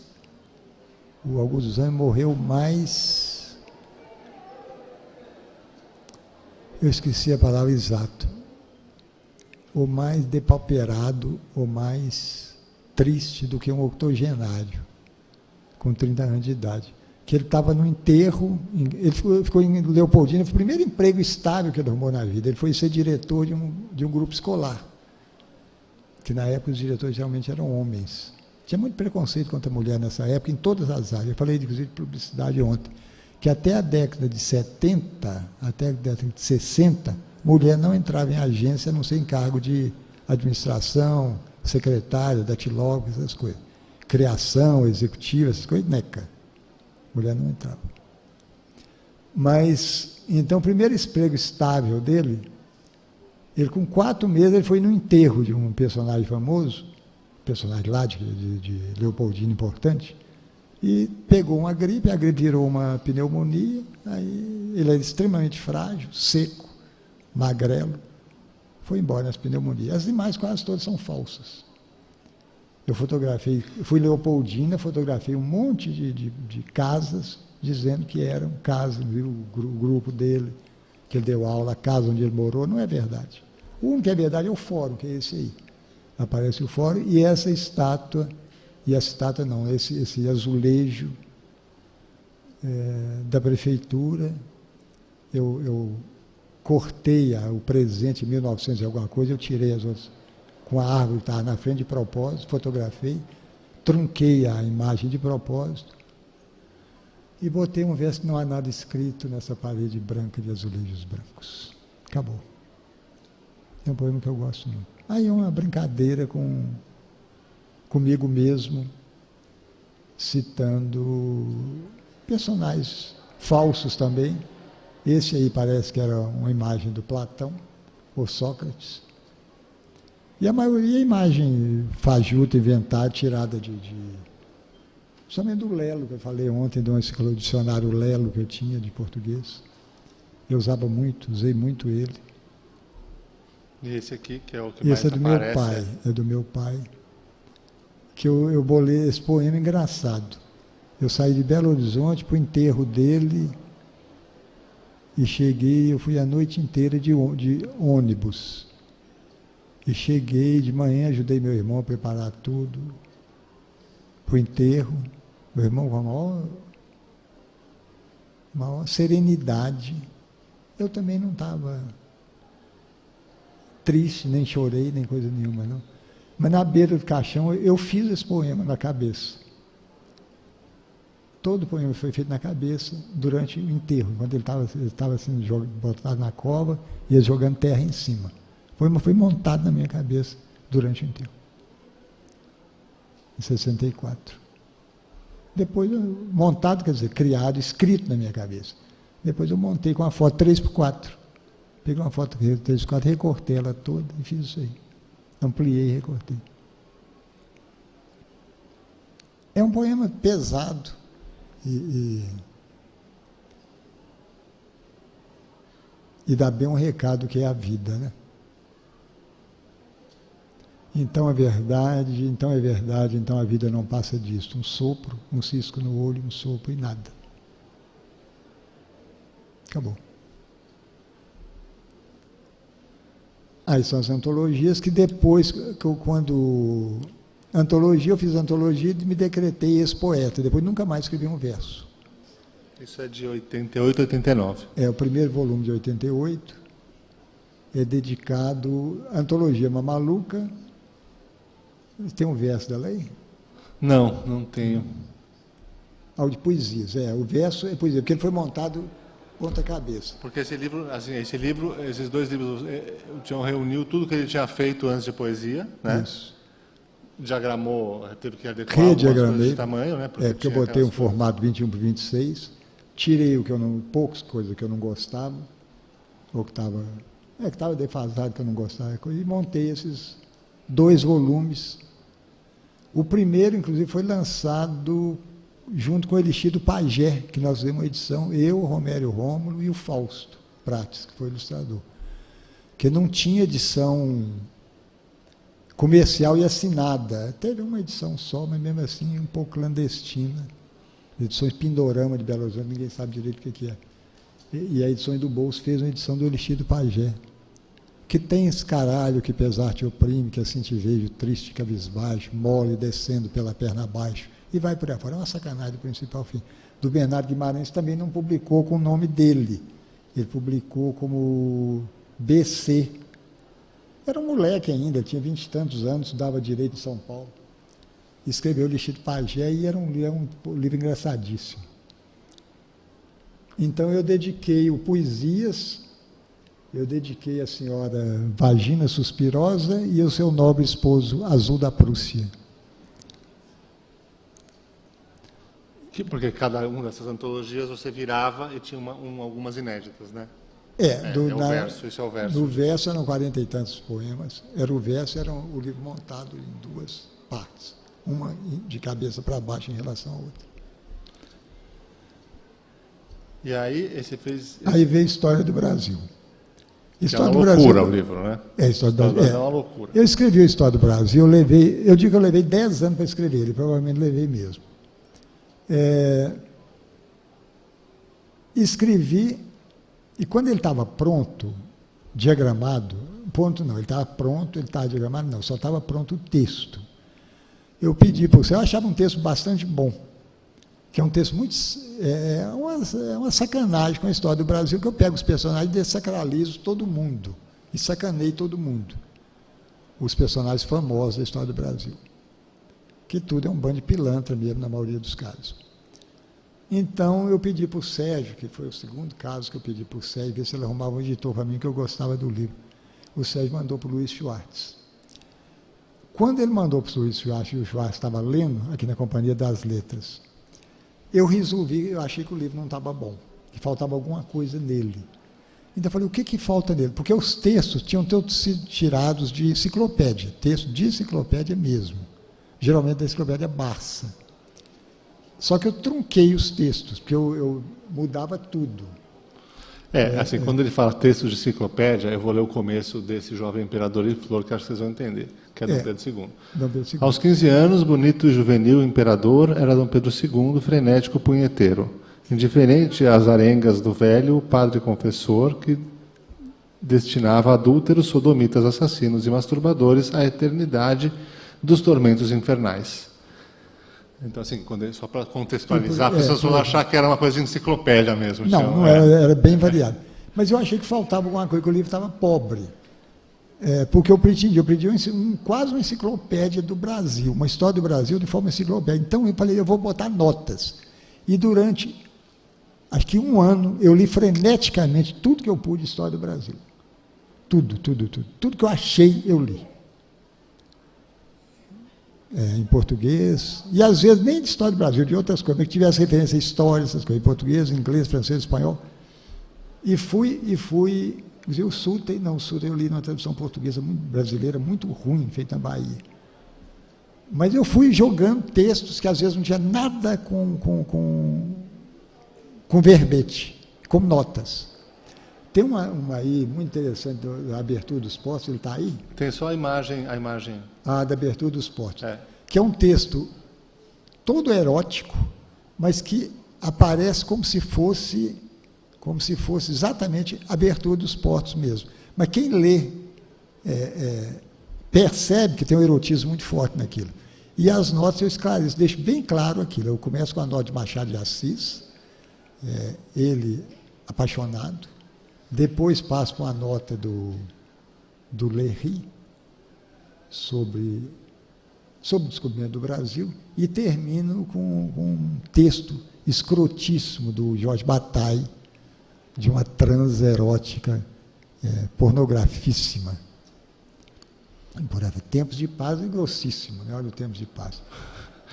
o Augusto dos Anjos morreu mais, eu esqueci a palavra exata, ou mais depauperado, ou mais triste do que um octogenário, com 30 anos de idade. Que ele estava no enterro, ele ficou em Leopoldina, foi o primeiro emprego estável que ele arrumou na vida, ele foi ser diretor de um grupo escolar, que na época os diretores geralmente eram homens. Tinha muito preconceito contra a mulher nessa época, em todas as áreas. Eu falei, inclusive, de publicidade ontem, que até a década de 70, até a década de 60, mulher não entrava em agência, a não ser em cargo de administração, secretária, datilógrafa, essas coisas. Criação, executiva, essas coisas, neca. Mulher não entrava. Mas, então, o primeiro emprego estável dele, ele com 4 meses, ele foi no enterro de um personagem famoso, personagem lá de Leopoldina importante, e pegou uma gripe, a gripe virou uma pneumonia, aí ele era extremamente frágil, seco, magrelo, foi embora nas pneumonias. As demais quase todas são falsas. Eu fui em Leopoldina, fotografei um monte de casas, dizendo que eram casas, viu, o grupo dele, que ele deu aula, a casa onde ele morou, não é verdade. O único que é verdade é o fórum, que é esse aí. Aparece o fórum e essa estátua, esse azulejo da prefeitura, eu cortei o presente em 1900 e alguma coisa, eu tirei as outras, com a árvore que estava na frente de propósito, fotografei, trunquei a imagem de propósito e botei um verso que não há nada escrito nessa parede branca de azulejos brancos. Acabou. É um poema que eu gosto muito. Aí é uma brincadeira comigo mesmo, citando personagens falsos também. Esse aí parece que era uma imagem do Platão, ou Sócrates. E a maioria é imagem fajuta, inventada, tirada somente do Lelo, que eu falei ontem, do dicionário Lelo que eu tinha de português. Eu usava muito, usei muito ele. E esse aqui, que é o que mais esse é do aparece, meu pai, é do meu pai. Que eu bolei esse poema engraçado. Eu saí de Belo Horizonte para o enterro dele e cheguei, eu fui a noite inteira de ônibus. E cheguei de manhã, ajudei meu irmão a preparar tudo para o enterro. Meu irmão com a maior maior serenidade. Eu também não estava triste, nem chorei, nem coisa nenhuma, não. Mas na beira do caixão eu fiz esse poema na cabeça. Todo o poema foi feito na cabeça durante o enterro, quando ele estava sendo botado na cova e eles jogando terra em cima. O poema foi montado na minha cabeça durante o enterro. Em 64. Depois, montado, quer dizer, criado, escrito na minha cabeça. Depois eu montei com uma foto 3x4. Peguei uma foto 3x4, recortei ela toda e fiz isso aí. Ampliei e recortei. É um poema pesado e dá bem um recado que é a vida, né? Então é verdade, então é verdade, então a vida não passa disso. Um sopro, um cisco no olho, um sopro e nada. Acabou. Aí são as antologias que depois, quando... Antologia, eu fiz antologia e me decretei ex-poeta. Depois nunca mais escrevi um verso. Isso é de 88, 89. É o primeiro volume de 88. É dedicado à antologia Mamaluca. Tem um verso dela aí? Não, não tenho. Ao de poesias. O verso é poesia, porque ele foi montado ponta cabeça. Porque esse livro, esses dois livros, o Tião reuniu tudo que ele tinha feito antes de poesia, né? Isso. Diagramou, teve que adequar algumas coisas de tamanho, né? Porque eu botei um formato 21 por 26, tirei poucas coisas que eu não gostava, ou que estava defasado, que eu não gostava, e montei esses 2 volumes. O primeiro, inclusive, foi lançado junto com o Elixir do Pajé, que nós fizemos uma edição, eu, o Romério Rômulo e o Fausto Prates, que foi o ilustrador. Que não tinha edição comercial e assinada. Teve uma edição só, mas mesmo assim um pouco clandestina. Edições Pindorama de Belo Horizonte, ninguém sabe direito o que é. E a Edições do Bolso fez uma edição do Elixir do Pajé. Que tem esse caralho que pesar te oprime, que assim te vejo triste, cabisbaixo, mole, descendo pela perna abaixo, e vai por aí fora. É uma sacanagem do princípio ao fim. Do Bernardo Guimarães também não publicou com o nome dele. Ele publicou como BC. Era um moleque ainda, tinha 20 e tantos anos, estudava Direito em São Paulo. Escreveu o Elixir do Pajé e era um livro engraçadíssimo. Então eu dediquei o Poesias, eu dediquei a senhora Vagina Suspirosa e o seu nobre esposo Azul da Prússia. Porque cada uma dessas antologias você virava e tinha algumas inéditas, né? O verso, isso é o verso. No verso eram 40 e tantos poemas. Era o livro montado em 2 partes. Uma de cabeça para baixo em relação à outra. E aí, Aí veio História do Brasil. História do Brasil. É uma loucura o livro, né? História do Brasil é uma loucura. Eu escrevi a História do Brasil, eu digo que eu levei 10 anos para escrever ele, provavelmente levei mesmo. Escrevi, e quando ele estava pronto, diagramado, ele estava pronto, ele estava diagramado, não, só estava pronto o texto. Eu pedi para você, eu achava um texto bastante bom, que é um texto muito... É uma sacanagem com a história do Brasil, que eu pego os personagens e desacralizo todo mundo, e sacaneio todo mundo. Os personagens famosos da história do Brasil. Que tudo é um bando de pilantra mesmo, na maioria dos casos. Então, eu pedi para o Sérgio, que foi o segundo caso que eu pedi para o Sérgio, ver se ele arrumava um editor para mim, que eu gostava do livro. O Sérgio mandou para o Luiz Schwartz. Quando ele mandou para o Luiz Schwartz, e o Schwartz estava lendo, aqui na Companhia das Letras, eu achei que o livro não estava bom, que faltava alguma coisa nele. Então, eu falei, o que falta nele? Porque os textos tinham todos sido tirados de enciclopédia, texto de enciclopédia mesmo. Geralmente da enciclopédia Barça. Só que eu trunquei os textos, porque eu mudava tudo. Quando ele fala textos de enciclopédia, eu vou ler o começo desse Jovem Imperador e Flor, que acho que vocês vão entender, que é Dom Pedro II. Dom Pedro II. Aos 15 anos, bonito e juvenil imperador, era Dom Pedro II, frenético punheteiro. Indiferente às arengas do velho, o padre confessor, que destinava adúlteros, sodomitas, assassinos e masturbadores à eternidade dos tormentos infernais. Então, assim, só para contextualizar, as pessoas vão achar que era uma coisa de enciclopédia mesmo. Não, não era, era bem variado. Mas eu achei que faltava alguma coisa, que o livro estava pobre. Porque eu pedi quase uma enciclopédia do Brasil, uma história do Brasil de forma enciclopédia. Então eu falei, eu vou botar notas. E durante, acho que 1 ano, eu li freneticamente tudo que eu pude de história do Brasil. Tudo. Tudo que eu achei, eu li. Em português, e às vezes nem de história do Brasil, de outras coisas, mas que tivesse referência a história, essas coisas, em português, inglês, francês, espanhol. E fui, inclusive o Suter eu li numa tradução portuguesa brasileira muito ruim, feita na Bahia. Mas eu fui jogando textos que às vezes não tinha nada com verbete, como notas. Tem uma aí muito interessante da abertura dos postos, ele está aí? Tem só a imagem. Da abertura dos postos. Que é um texto todo erótico, mas que aparece como se fosse exatamente a abertura dos portos mesmo. Mas quem lê percebe que tem um erotismo muito forte naquilo. E as notas eu esclareço, deixo bem claro aquilo. Eu começo com a nota de Machado de Assis, ele apaixonado, depois passo para uma nota do Léry sobre o descobrimento do Brasil e termino com um texto escrotíssimo do Jorge Bataille, de uma transerótica pornografíssima. Tempos de Paz é grossíssimo, né? Olha o Tempos de Paz.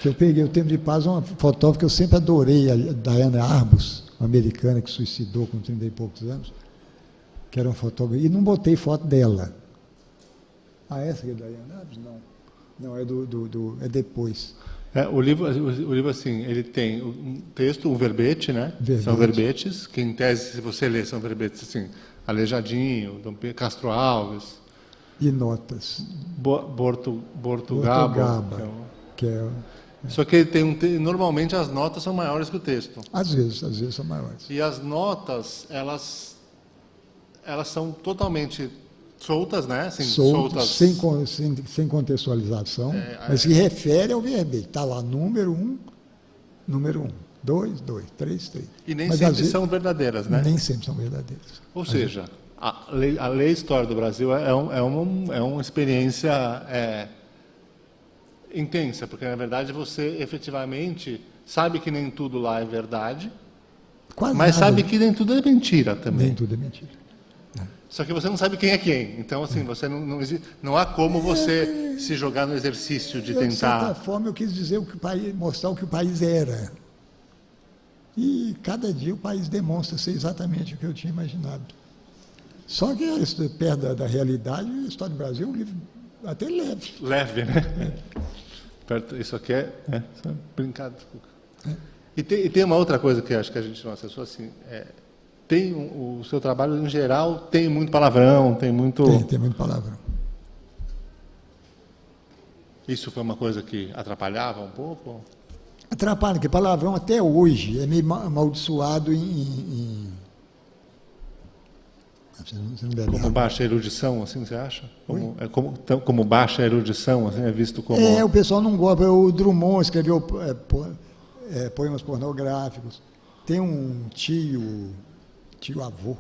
Eu peguei o Tempos de Paz, uma fotógrafa que eu sempre adorei, a Diana Arbus, uma americana que suicidou com 30 e poucos anos, que era uma fotógrafa, e não botei foto dela. Essa aqui é da Diana Arbus? Não, é depois. O livro, assim, ele tem um texto, um verbete, né? São verbetes, que em tese, se você ler, são verbetes, assim, Aleijadinho, Dom Pedro Castro Alves. E notas. Bortugaba. Só que ele tem normalmente as notas são maiores que o texto. Às vezes são maiores. E as notas, elas são totalmente soltas, né? Assim, soltas. Sem contextualização, mas se refere ao verbete. Está lá, número 1, 2, 3. E nem sempre são verdadeiras, né? Nem sempre são verdadeiras. Ou seja, a lei História do Brasil é uma experiência intensa, porque, na verdade, você efetivamente sabe que nem tudo lá é verdade, mas sabe que nem tudo é mentira também. Nem tudo é mentira. Só que você não sabe quem é quem. Então, assim, você não há como você se jogar no exercício de tentar... De certa forma, eu quis dizer mostrar o que o país era. E cada dia o país demonstra ser exatamente o que eu tinha imaginado. Só que, perto da realidade, a História do Brasil é um livro até leve. Leve, né? Isso aqui é brincado. E tem uma outra coisa que acho que a gente não acessou, assim... o seu trabalho, em geral, tem muito palavrão, tem muito... Tem muito palavrão. Isso foi uma coisa que atrapalhava um pouco? Atrapalha, porque palavrão até hoje é meio amaldiçoado Como baixa erudição, assim, você acha? Como baixa erudição, assim, é visto como... o pessoal não gosta. O Drummond escreveu poemas pornográficos. Tem um tio-avô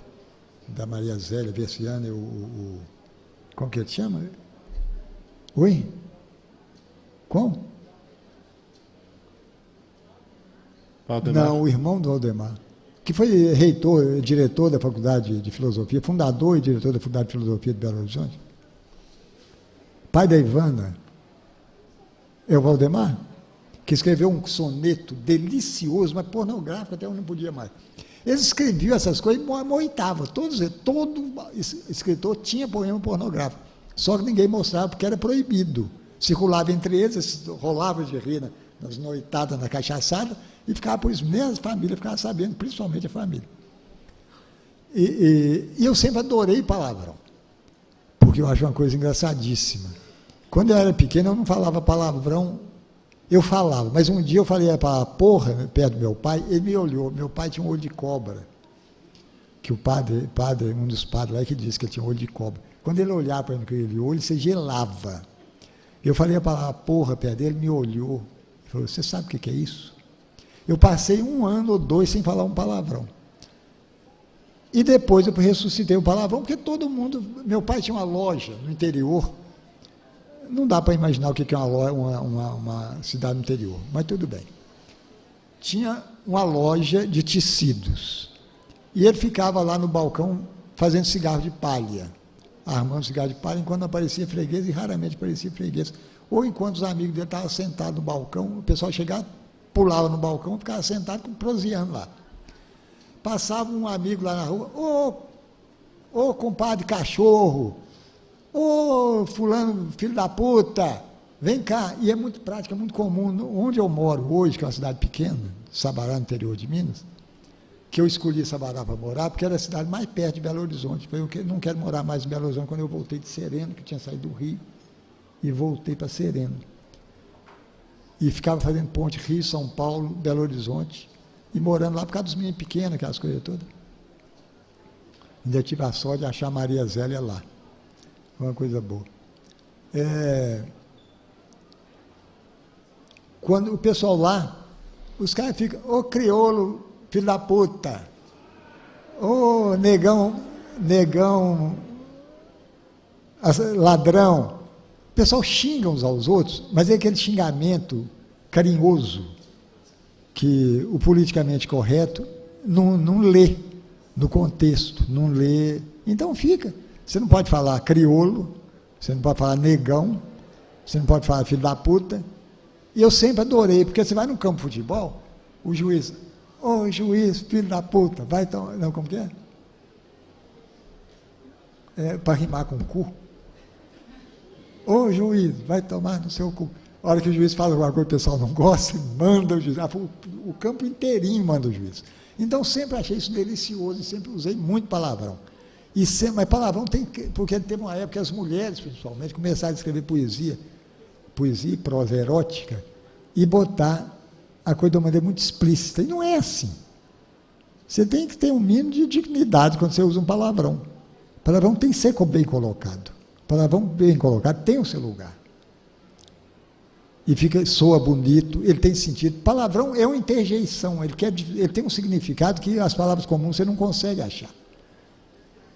da Maria Zélia Versiani, como que ele chama? Oi? Como? Valdemar? Não, o irmão do Valdemar, que foi diretor da Faculdade de Filosofia, fundador e diretor da Faculdade de Filosofia de Belo Horizonte. Pai da Ivana, é o Valdemar, que escreveu um soneto delicioso, mas pornográfico, até eu não podia mais. Eles escreviam essas coisas e moitavam. Todo escritor tinha poema pornográfico, só que ninguém mostrava porque era proibido. Circulava entre eles rolava de rir nas noitadas, na cachaçada, e ficava por isso, nem a família ficava sabendo, principalmente a família. E eu sempre adorei palavrão, porque eu acho uma coisa engraçadíssima. Quando eu era pequeno, eu não falava palavrão. Eu falava, mas um dia eu falei para porra, perto do meu pai, ele me olhou, meu pai tinha um olho de cobra, que o padre, um dos padres lá que disse que ele tinha um olho de cobra. Quando ele olhava para ele com aquele olho, você gelava. Eu falei a palavra porra perto dele, ele me olhou, Ele falou, você sabe o que é isso? Eu passei 1 ano ou 2 sem falar um palavrão. E depois eu ressuscitei o palavrão, porque todo mundo... Meu pai tinha uma loja no interior. Não dá para imaginar o que é uma cidade no interior, mas tudo bem. Tinha uma loja de tecidos. E ele ficava lá no balcão fazendo cigarro de palha, armando cigarro de palha, enquanto aparecia freguês, e raramente aparecia freguês. Ou enquanto os amigos dele estavam sentados no balcão, o pessoal chegava, pulava no balcão e ficava sentado proseando lá. Passava um amigo lá na rua, ô compadre cachorro, ô fulano filho da puta, vem cá. E é muito prático, é muito comum. Onde eu moro hoje, que é uma cidade pequena, Sabará, no interior de Minas, que eu escolhi Sabará para morar, porque era a cidade mais perto de Belo Horizonte. Eu não quero morar mais em Belo Horizonte, quando eu voltei de Sereno, que tinha saído do Rio, e voltei para Sereno. E ficava fazendo ponte Rio, São Paulo, Belo Horizonte, e morando lá por causa dos meninos pequenos, aquelas coisas todas. Ainda tive a sorte de achar a Maria Zélia lá. Foi uma coisa boa. Quando o pessoal lá, os caras ficam, ô crioulo, filho da puta, ô negão, ladrão. O pessoal xinga uns aos outros, mas é aquele xingamento carinhoso que o politicamente correto não lê no contexto, não lê. Então fica. Você não pode falar crioulo, você não pode falar negão, você não pode falar filho da puta. E eu sempre adorei, porque você vai no campo de futebol, o juiz, ô juiz, filho da puta, vai tomar. Não, como que é? Para rimar com cu. Ô juiz, vai tomar no seu cu. A hora que o juiz fala alguma coisa que o pessoal não gosta, manda o juiz. O campo inteirinho manda o juiz. Então, sempre achei isso delicioso e sempre usei muito palavrão. Mas palavrão tem que... Porque teve uma época que as mulheres, principalmente, começaram a escrever poesia e prosa erótica, e botar a coisa de uma maneira muito explícita. E não é assim. Você tem que ter um mínimo de dignidade quando você usa um palavrão. O palavrão tem que ser bem colocado. O palavrão bem colocado tem o seu lugar. E soa bonito, ele tem sentido. Palavrão é uma interjeição, ele tem um significado que as palavras comuns você não consegue achar.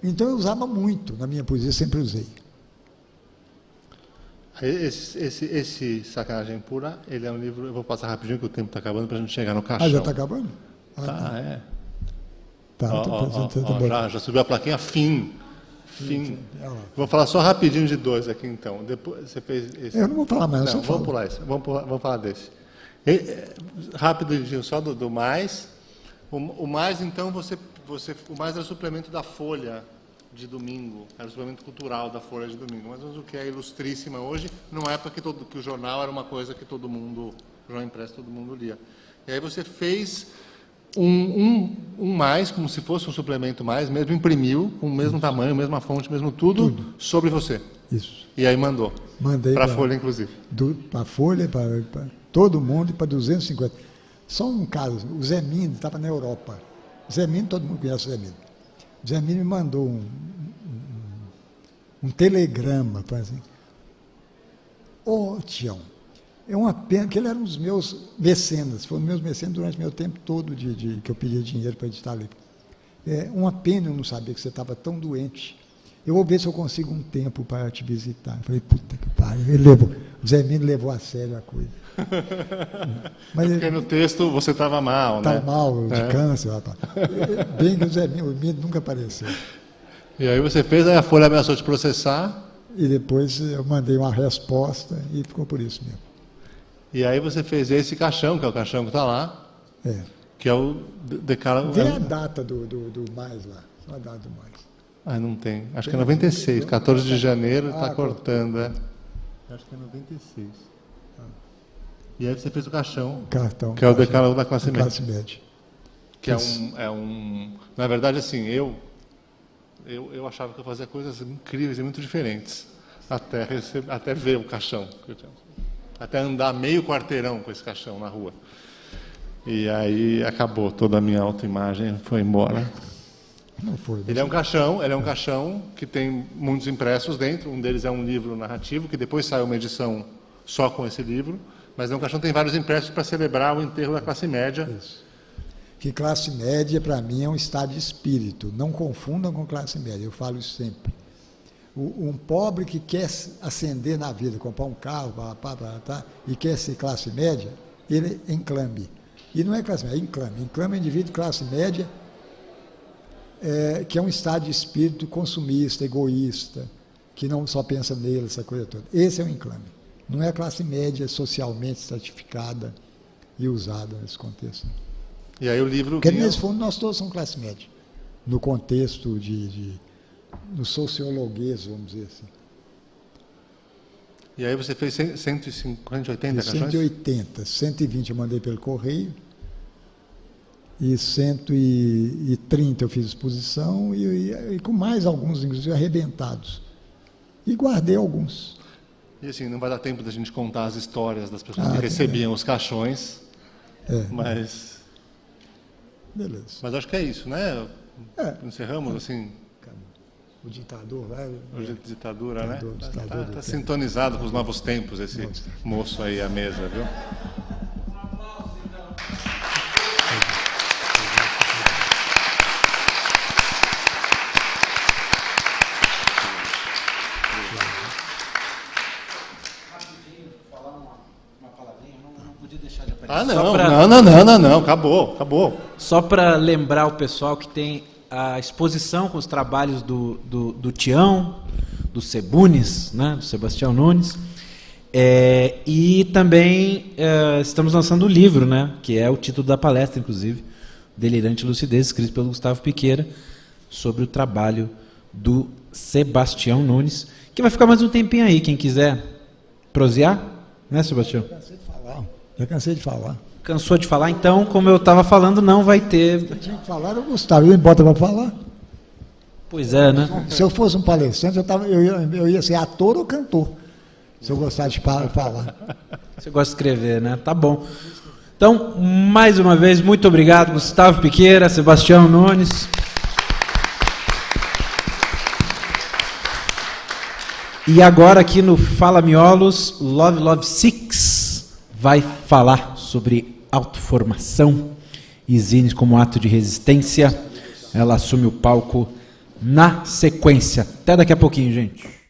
Então eu usava muito na minha poesia, sempre usei. Esse Sacanagem Pura, ele é um livro, eu vou passar rapidinho que o tempo está acabando para a gente chegar no caixão. Ah, já está acabando? É. Tá, já subiu a plaquinha fim. Vou falar só rapidinho de 2 aqui, então. Depois você fez esse. Eu não vou falar mais, não, vamos pular isso. Vamos falar desse. Rapidinho só do mais. O mais, então, o mais era o suplemento da Folha de domingo, era o suplemento cultural da Folha de domingo, mas o que é ilustríssima hoje, numa época que o jornal era uma coisa que todo mundo, o jornal impresso, todo mundo lia. E aí você fez um mais, como se fosse um suplemento mais, mesmo imprimiu, com o mesmo tamanho, mesma fonte, mesmo tudo, sobre você. Isso. E aí mandou. Mandei para a Folha, inclusive. Para a Folha, para todo mundo, e para 250. Só um caso, o Zé Mino estava na Europa. Zé Mino, todo mundo conhece o Zé Mino. O Zé Mino me mandou um telegrama, assim. Ô, Tião, é uma pena, que ele era um dos meus mecenas, foi um dos meus mecenas durante o meu tempo todo que eu pedia dinheiro para editar livro. É uma pena eu não saber que você estava tão doente. Eu vou ver se eu consigo um tempo para te visitar. Eu falei, puta que pariu. O Zé Mino levou a sério a coisa. Mas porque no texto você estava mal, né? Estava mal, de câncer. Bem que o Zé Mino nunca apareceu. E aí você fez, aí a Folha ameaçou te processar. E depois eu mandei uma resposta e ficou por isso mesmo. E aí você fez esse caixão, que é o caixão que está lá. Que é o decálogo. Vê a data do mais lá. Só a data do mais. Ah, não tem. Acho que é 96. 14 de janeiro, está cortando. Acho que é 96. E aí você fez o caixão, que é o decálogo da classe média. Que na verdade, assim, eu achava que eu fazia coisas incríveis e muito diferentes, até ver o caixão. Até andar meio quarteirão com esse caixão na rua. E aí acabou toda a minha autoimagem, foi embora. Não foi. Ele é um caixão que tem muitos impressos dentro. Um deles é um livro narrativo, que depois saiu uma edição só com esse livro, Mas Dom Caixão tem vários empréstimos para celebrar o enterro da classe média. Isso. Que classe média, para mim, é um estado de espírito. Não confundam com classe média, eu falo isso sempre. Um pobre que quer ascender na vida, comprar um carro, e quer ser classe média, ele enclame. E não é classe média, é enclame. Enclame é um indivíduo de classe média, que é um estado de espírito consumista, egoísta, que não só pensa nele, essa coisa toda. Esse é o enclame. Não é a classe média socialmente estratificada e usada nesse contexto. E aí o livro... Porque nesse fundo nós todos somos classe média, no contexto no sociologuês, vamos dizer assim. E aí você fez 180 caixões? 180, 120 eu mandei pelo correio, e 130 eu fiz exposição, e com mais alguns, inclusive, arrebentados. E guardei alguns. E assim, não vai dar tempo da gente contar as histórias das pessoas que recebiam os caixões, mas... Beleza. Mas acho que é isso, né? Encerramos, assim... O ditador vai... O ditadura, né? Ditador Tá sintonizado com os novos tempos, esse moço aí à mesa, viu? Ah, não, acabou. Só para lembrar o pessoal que tem a exposição com os trabalhos do Tião, do Sebunes, né, do Sebastião Nunes, e também estamos lançando o livro, né, que é o título da palestra, inclusive, Delirante Lucidez, escrito pelo Gustavo Piqueira, sobre o trabalho do Sebastião Nunes, que vai ficar mais um tempinho aí, quem quiser prosear, né, Sebastião? Já cansei de falar. Cansou de falar? Então, como eu estava falando, não vai ter... Eu tinha que falar, era o Gustavo, ele me bota para falar. Pois é, né? Se eu fosse um palestrante, eu ia ser ator ou cantor, se eu gostasse de falar. Você gosta de escrever, né? Tá bom. Então, mais uma vez, muito obrigado, Gustavo Piqueira, Sebastião Nunes. E agora aqui no Fala Miolos, Love Six vai falar sobre autoformação e zines como ato de resistência. Ela assume o palco na sequência. Até daqui a pouquinho, gente.